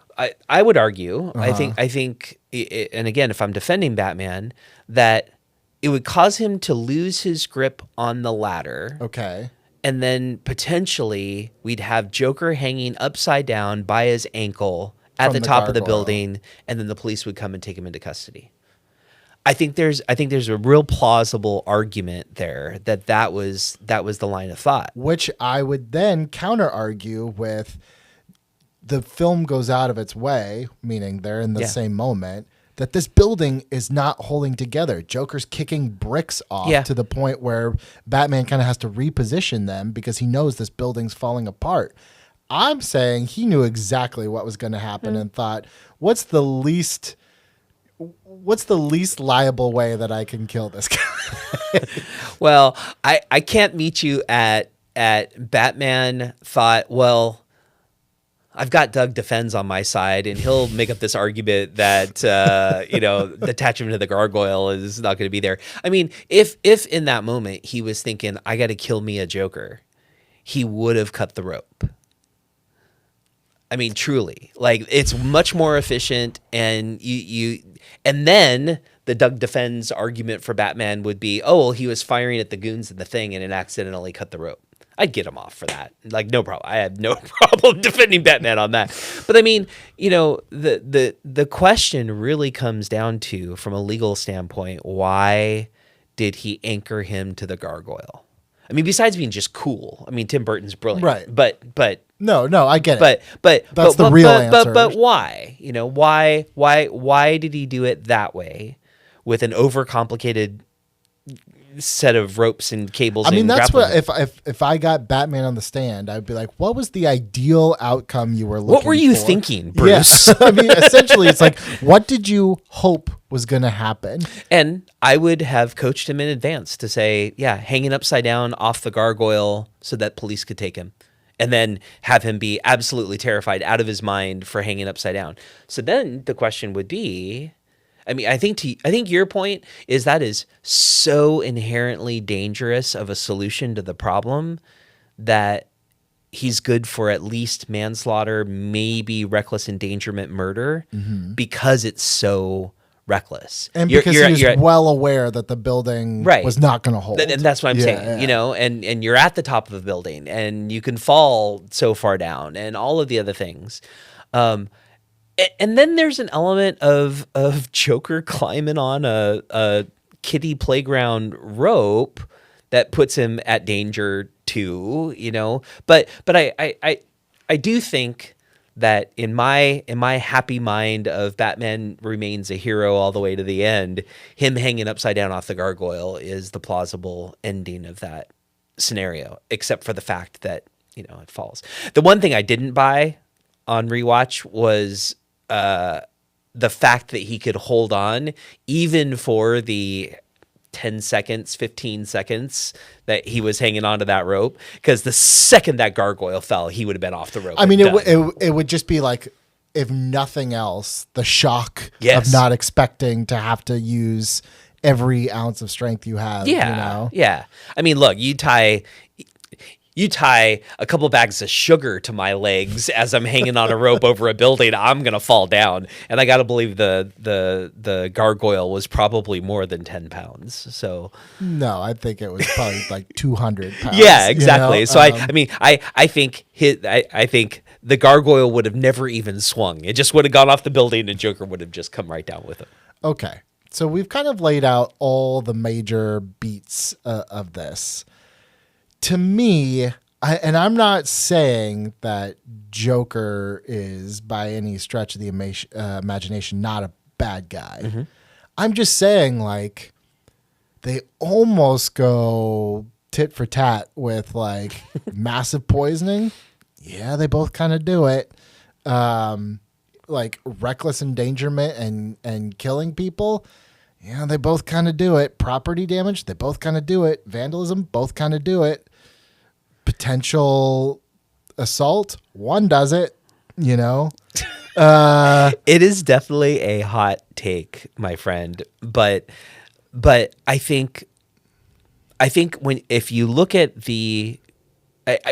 I would argue, I think, and again, if I'm defending Batman, that it would cause him to lose his grip on the ladder.
Okay.
And then potentially we'd have Joker hanging upside down by his ankle at the top of the building, and then the police would come and take him into custody. I think there's a real plausible argument there that was the line of thought.
Which I would then counter argue with the film goes out of its way, meaning they're in the same moment, that this building is not holding together. Joker's kicking bricks off to the point where Batman kind of has to reposition them because he knows this building's falling apart. I'm saying he knew exactly what was going to happen and thought, what's the least liable way that I can kill this guy?
Well, I can't meet you at Batman thought, well, I've got Doug Defense on my side, and he'll make up this argument that the attachment to the gargoyle is not going to be there. I mean, if in that moment he was thinking, I got to kill me a Joker, he would have cut the rope. I mean, truly, like it's much more efficient, and and then the Doug Defense argument for Batman would be, oh, well, he was firing at the goons in the thing and it accidentally cut the rope. I'd get him off for that. Like, no problem. I have no problem defending Batman on that. But I mean, the question really comes down to, from a legal standpoint, why did he anchor him to the gargoyle? I mean, besides being just cool. I mean, Tim Burton's brilliant.
Right.
But
No, I get it.
But
that's the real answer.
But why? Why did he do it that way with an overcomplicated set of ropes and cables?
I mean,
and
that's
grappling?
what if I got Batman on the stand, I'd be like, what was the ideal outcome you were looking for?
What were you thinking, Bruce?
Yeah. I mean, essentially, it's like, what did you hope was going to happen?
And I would have coached him in advance to say, hanging upside down off the gargoyle so that police could take him. And then have him be absolutely terrified out of his mind for hanging upside down. So then the question would be, I mean, I think your point is that is so inherently dangerous of a solution to the problem that he's good for at least manslaughter, maybe reckless endangerment, murder, because it's so reckless.
And because he was well aware that the building was not going to hold.
And that's what I'm saying, and you're at the top of a building and you can fall so far down and all of the other things. And then there's an element of Joker climbing on a kiddie playground rope that puts him at danger too, But I do think that in my happy mind of Batman remains a hero all the way to the end, him hanging upside down off the gargoyle is the plausible ending of that scenario, except for the fact that, it falls. The one thing I didn't buy on rewatch was the fact that he could hold on even for the 10 seconds, 15 seconds that he was hanging onto that rope, because the second that gargoyle fell, he would have been off the rope.
I mean, it would just be like, if nothing else, the shock of not expecting to have to use every ounce of strength you have.
Yeah. I mean, look, you tie a couple bags of sugar to my legs as I'm hanging on a rope over a building, I'm gonna fall down. And I gotta believe the gargoyle was probably more than 10 pounds. So
no, I think it was probably like 200 pounds.
Yeah, exactly. So I think I think the gargoyle would have never even swung. It just would have gone off the building, and Joker would have just come right down with it.
Okay, so we've kind of laid out all the major beats of this. To me, I'm not saying that Joker is by any stretch of the imagination not a bad guy. Mm-hmm. I'm just saying, like, they almost go tit for tat with like massive poisoning. Yeah, they both kind of do it. Like reckless endangerment and killing people. Yeah, they both kind of do it. Property damage, they both kind of do it. Vandalism, both kind of do it. Potential assault, one does it,
It is definitely a hot take, my friend, but I think if you look at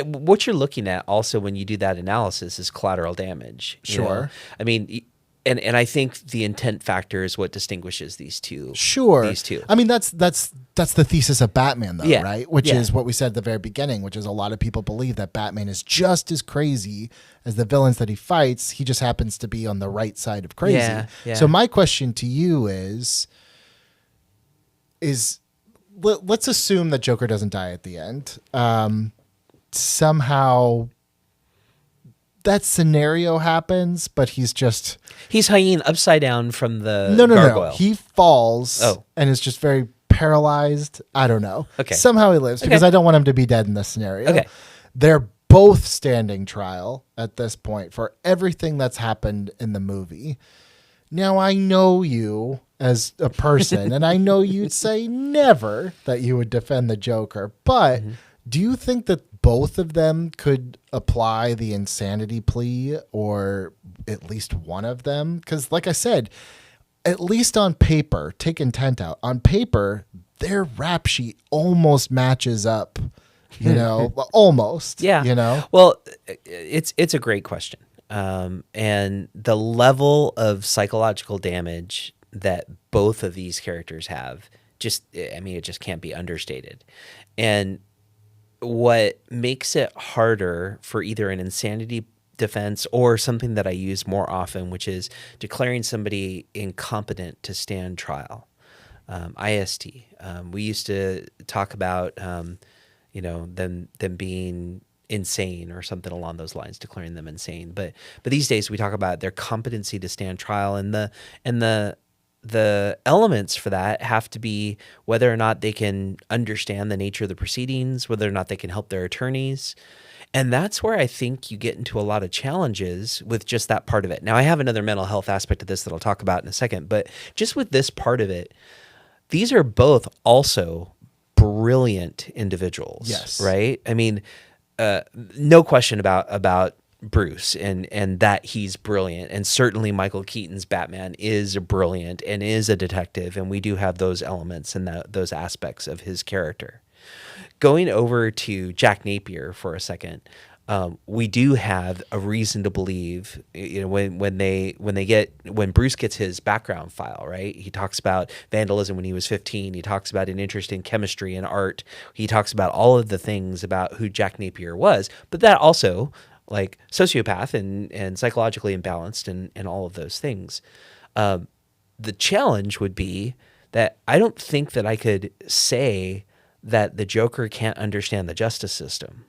what you're looking at also when you do that analysis is collateral damage.
Sure.
I mean, and I think the intent factor is what distinguishes these two.
Sure.
These two.
I mean, that's the thesis of Batman, though,
Yeah.
right? Which is what we said at the very beginning, which is a lot of people believe that Batman is just as crazy as the villains that he fights. He just happens to be on the right side of crazy.
Yeah.
So my question to you is let's assume that Joker doesn't die at the end. Somehow that scenario happens, but he's
hanging upside down from the
No.
gargoyle.
He falls and is just very paralyzed. I don't know.
Okay.
Somehow he lives because I don't want him to be dead in this scenario.
Okay.
They're both standing trial at this point for everything that's happened in the movie. Now, I know you as a person, and I know you'd say never that you would defend the Joker, but do you think that both of them could apply the insanity plea, or at least one of them? Because like I said, at least on paper, take intent out. On paper, their rap sheet almost matches up, almost.
Yeah. Well, it's a great question. And the level of psychological damage that both of these characters have, it just can't be understated. And what makes it harder for either an insanity defense or something that I use more often, which is declaring somebody incompetent to stand trial, IST. We used to talk about, them being insane or something along those lines, declaring them insane. But these days we talk about their competency to stand trial, and the elements for that have to be whether or not they can understand the nature of the proceedings, whether or not they can help their attorneys. And that's where I think you get into a lot of challenges with just that part of it. Now, I have another mental health aspect of this that I'll talk about in a second, but just with this part of it, these are both also brilliant individuals.
Yes.
Right? I mean, no question about Bruce and that he's brilliant, and certainly Michael Keaton's Batman is brilliant and is a detective, and we do have those elements and those aspects of his character. Going over to Jack Napier for a second, we do have a reason to believe, when Bruce gets his background file, right? He talks about vandalism when he was 15. He talks about an interest in chemistry and art. He talks about all of the things about who Jack Napier was, but that also, like, sociopath and psychologically imbalanced and all of those things. The challenge would be that I don't think that I could say that the Joker can't understand the justice system.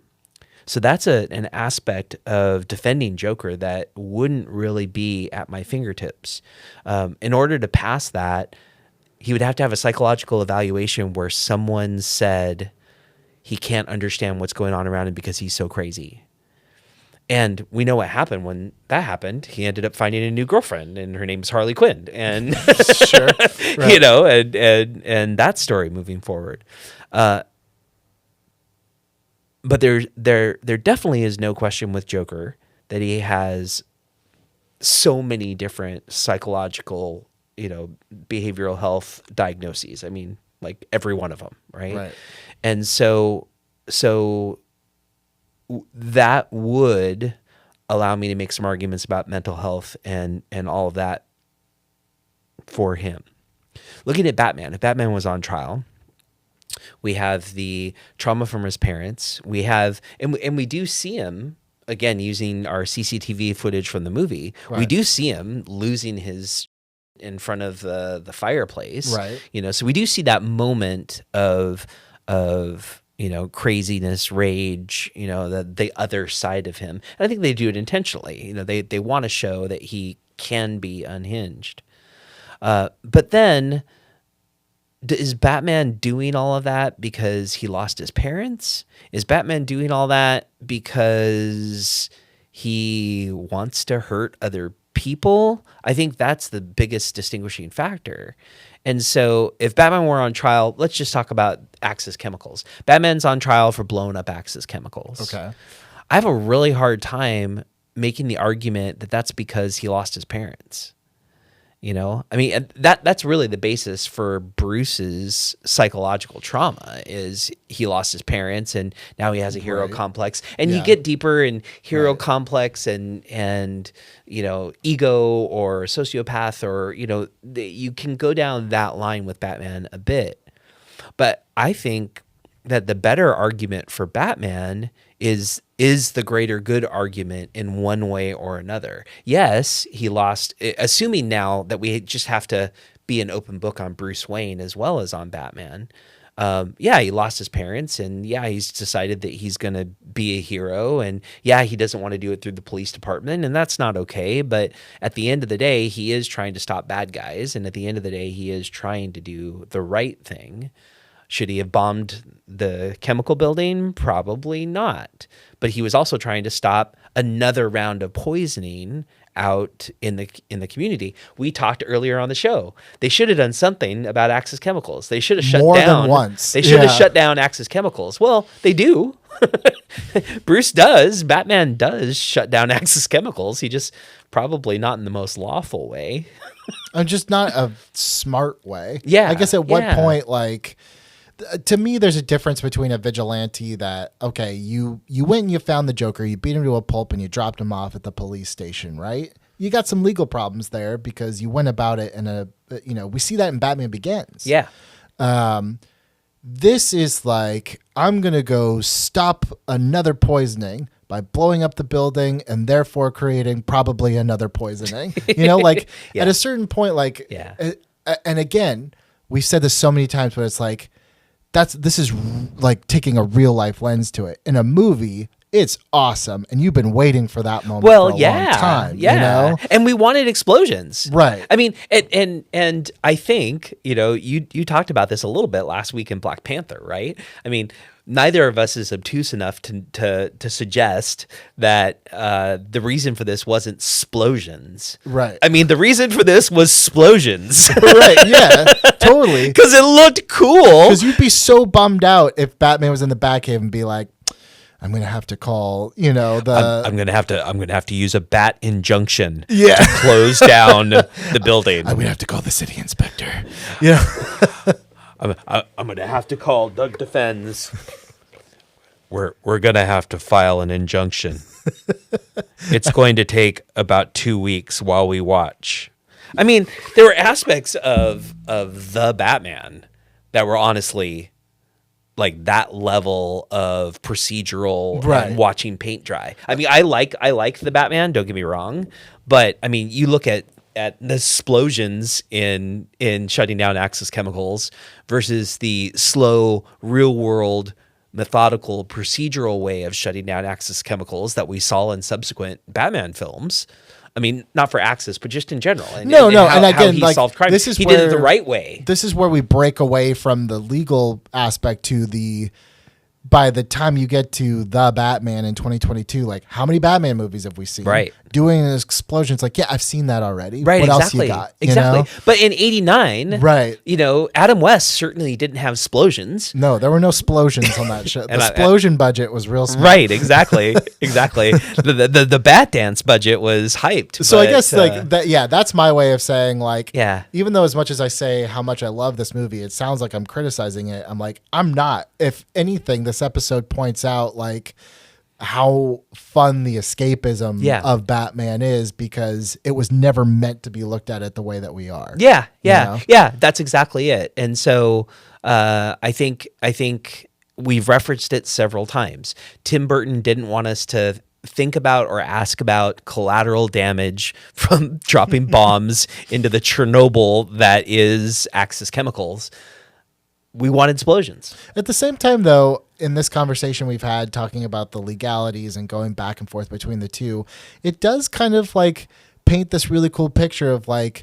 So that's an aspect of defending Joker that wouldn't really be at my fingertips. In order to pass that, he would have to have a psychological evaluation where someone said he can't understand what's going on around him because he's so crazy. And we know what happened when that happened. He ended up finding a new girlfriend, and her name's Harley Quinn. And
Sure. Right.
you know, and that story moving forward. But there definitely is no question with Joker that he has so many different psychological, behavioral health diagnoses. I mean, like every one of them, right?
Right.
And so that would allow me to make some arguments about mental health and all of that for him. Looking at Batman, if Batman was on trial, we have the trauma from his parents. We have, and we do see him, again, using our CCTV footage from the movie.
Right.
We do see him losing his in front of the fireplace.
Right.
So we do see that moment of craziness, rage, the other side of him. And I think they do it intentionally. They want to show that he can be unhinged. But then, is Batman doing all of that because he lost his parents? Is Batman doing all that because he wants to hurt other people? I think that's the biggest distinguishing factor. And so if Batman were on trial, let's just talk about Axis Chemicals. Batman's on trial for blowing up Axis Chemicals.
Okay.
I have a really hard time making the argument that that's because he lost his parents. I mean, that's really the basis for Bruce's psychological trauma is he lost his parents and now he has a hero complex. And you get deeper in hero complex and ego or sociopath or, you can go down that line with Batman a bit. But I think that the better argument for Batman is the greater good argument in one way or another. Yes, he lost, assuming now that we just have to be an open book on Bruce Wayne as well as on Batman. He lost his parents, and he's decided that he's going to be a hero, and he doesn't want to do it through the police department, and that's not okay. But at the end of the day, he is trying to stop bad guys, and at the end of the day, he is trying to do the right thing. Should he have bombed the chemical building? Probably not. But he was also trying to stop another round of poisoning out in the community. We talked earlier on the show. They should have done something about Axis Chemicals. They should have shut
More
down
than once.
They should have shut down Axis Chemicals. Well, they do. Bruce does. Batman does shut down Axis Chemicals. He just probably not in the most lawful way.
And just not a smart way.
Yeah.
I guess at what point, to me, there's a difference between a vigilante that, okay, you went and you found the Joker, you beat him to a pulp and you dropped him off at the police station, right? You got some legal problems there because you went about it we see that in Batman Begins.
Yeah.
This is like, I'm going to go stop another poisoning by blowing up the building and therefore creating probably another poisoning. At a certain point, and again, we've said this so many times, but it's like, this is like taking a real life lens to it. In a movie, it's awesome, and you've been waiting for that moment for a long time.
Yeah, and we wanted explosions,
right?
I mean, and I think you talked about this a little bit last week in Black Panther, right? I mean, neither of us is obtuse enough to suggest that the reason for this wasn't explosions,
right?
I mean, the reason for this was explosions,
right? Yeah, totally.
Because it looked cool.
Because you'd be so bummed out if Batman was in the Batcave and be like, I'm gonna have to call, I'm
gonna have to use a bat injunction
to
close down the building.
I'm gonna have to call the city inspector. Yeah.
I'm gonna have to call Doug Defends. We're gonna have to file an injunction. It's going to take about 2 weeks while we watch. I mean, there were aspects of the Batman that were honestly like that level of procedural and watching paint dry. I mean, I like the Batman, don't get me wrong, but I mean, you look at the explosions in shutting down Axis chemicals versus the slow, real world, methodical, procedural way of shutting down Axis chemicals that we saw in subsequent Batman films. I mean, not for Axis, but just in general. And how he solved crime. He did it the right way.
This is where we break away from the legal aspect to the. By the time you get to the Batman in 2022, like how many Batman movies have we seen?
Right.
Doing an explosion. It's like, yeah, I've seen that already.
Right.
What
Exactly.
else you got?
Exactly.
You know?
But in '89,
right.
Adam West certainly didn't have explosions.
No, there were no explosions on that show. The explosion budget was real small.
Right. Exactly. Exactly. The Bat Dance budget was hyped.
So I guess like that. Yeah, that's my way of saying like.
Yeah.
Even though as much as I say how much I love this movie, it sounds like I'm criticizing it. I'm like, I'm not. If anything, this episode points out like how fun the escapism of Batman is because it was never meant to be looked at it the way that we are.
Yeah. Yeah.
You know?
Yeah. That's exactly it. And so I think we've referenced it several times. Tim Burton didn't want us to think about or ask about collateral damage from dropping bombs into the Chernobyl that is Axis chemicals. We want explosions.
At the same time, though, in this conversation we've had talking about the legalities and going back and forth between the two, it does kind of like paint this really cool picture of like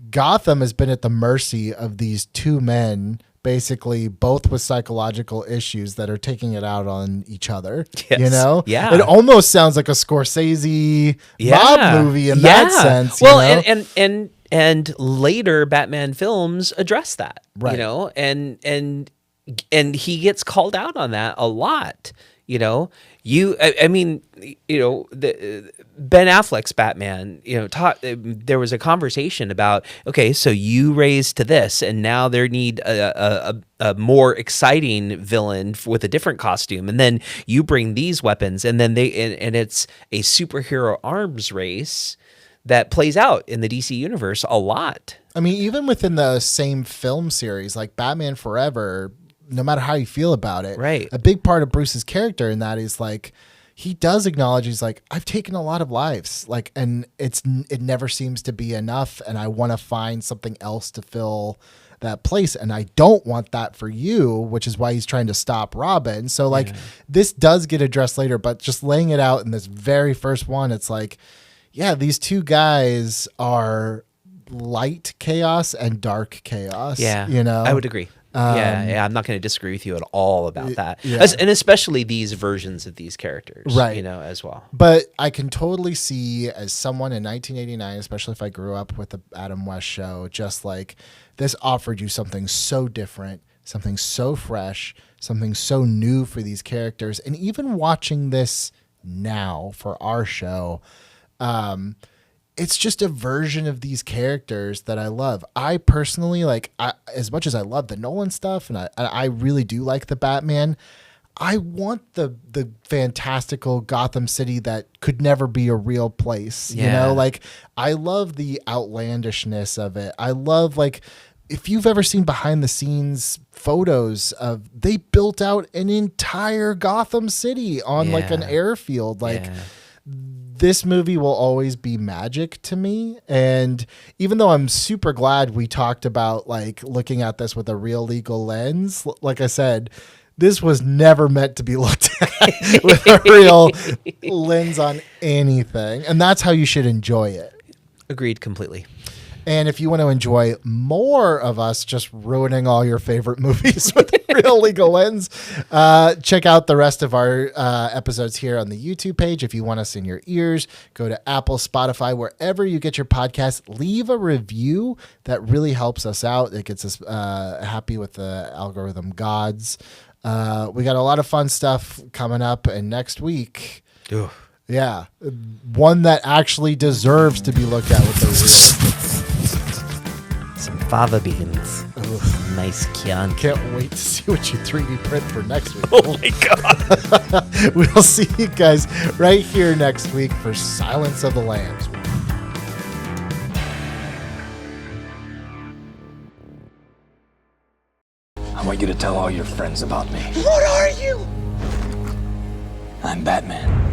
Gotham has been at the mercy of these two men, basically both with psychological issues that are taking it out on each other.
Yes.
You know?
Yeah.
It almost sounds like a Scorsese mob movie in that sense.
Well,
you know?
And later Batman films address that,
right.
You know, and he gets called out on that a lot. You know, I mean, you know, Ben Affleck's Batman, you know, there was a conversation about, okay, so you raised to this and now they need a more exciting villain with a different costume. And then you bring these weapons and then and it's a superhero arms race that plays out in the DC universe a lot.
I mean, even within the same film series, like Batman Forever, no matter how you feel about it,
right?
A big part of Bruce's character in that is like, he does acknowledge he's like, I've taken a lot of lives, like, and it never seems to be enough. And I want to find something else to fill that place. And I don't want that for you, which is why he's trying to stop Robin. So like this does get addressed later, but just laying it out in this very first one, it's like, yeah, these two guys are light chaos and dark chaos.
Yeah,
you know,
I would agree. Yeah, I'm not going to disagree with you at all about that.
Yeah.
And especially these versions of these characters,
right?
You know, as well.
But I can totally see as someone in 1989, especially if I grew up with the Adam West show, just like this offered you something so different, something so fresh, something so new for these characters, and even watching this now for our show. It's just a version of these characters that I love. I personally as much as I love the Nolan stuff, and I really do like the Batman, I want the fantastical Gotham City that could never be a real place.
Yeah.
You know, like I love the outlandishness of it. I love like, if you've ever seen behind the scenes photos of, they built out an entire Gotham City on like an airfield. Like this movie will always be magic to me. And even though I'm super glad we talked about like looking at this with a real legal lens, like I said, this was never meant to be looked at with a real lens on anything. And that's how you should enjoy it.
Agreed completely.
And if you want to enjoy more of us just ruining all your favorite movies with a real legal lens, check out the rest of our episodes here on the YouTube page. If you want us in your ears, go to Apple, Spotify, wherever you get your podcast. Leave a review. That really helps us out. It gets us happy with the algorithm gods. We got a lot of fun stuff coming up. And next week...
Ooh.
Yeah, one that actually deserves to be looked at with the real...
Some fava beans. Ooh, nice Chianti.
Can't wait to see what you 3D print for next week.
Oh my God.
We'll see you guys right here next week for Silence of the Lambs.
I want you to tell all your friends about me.
What are you?
I'm Batman.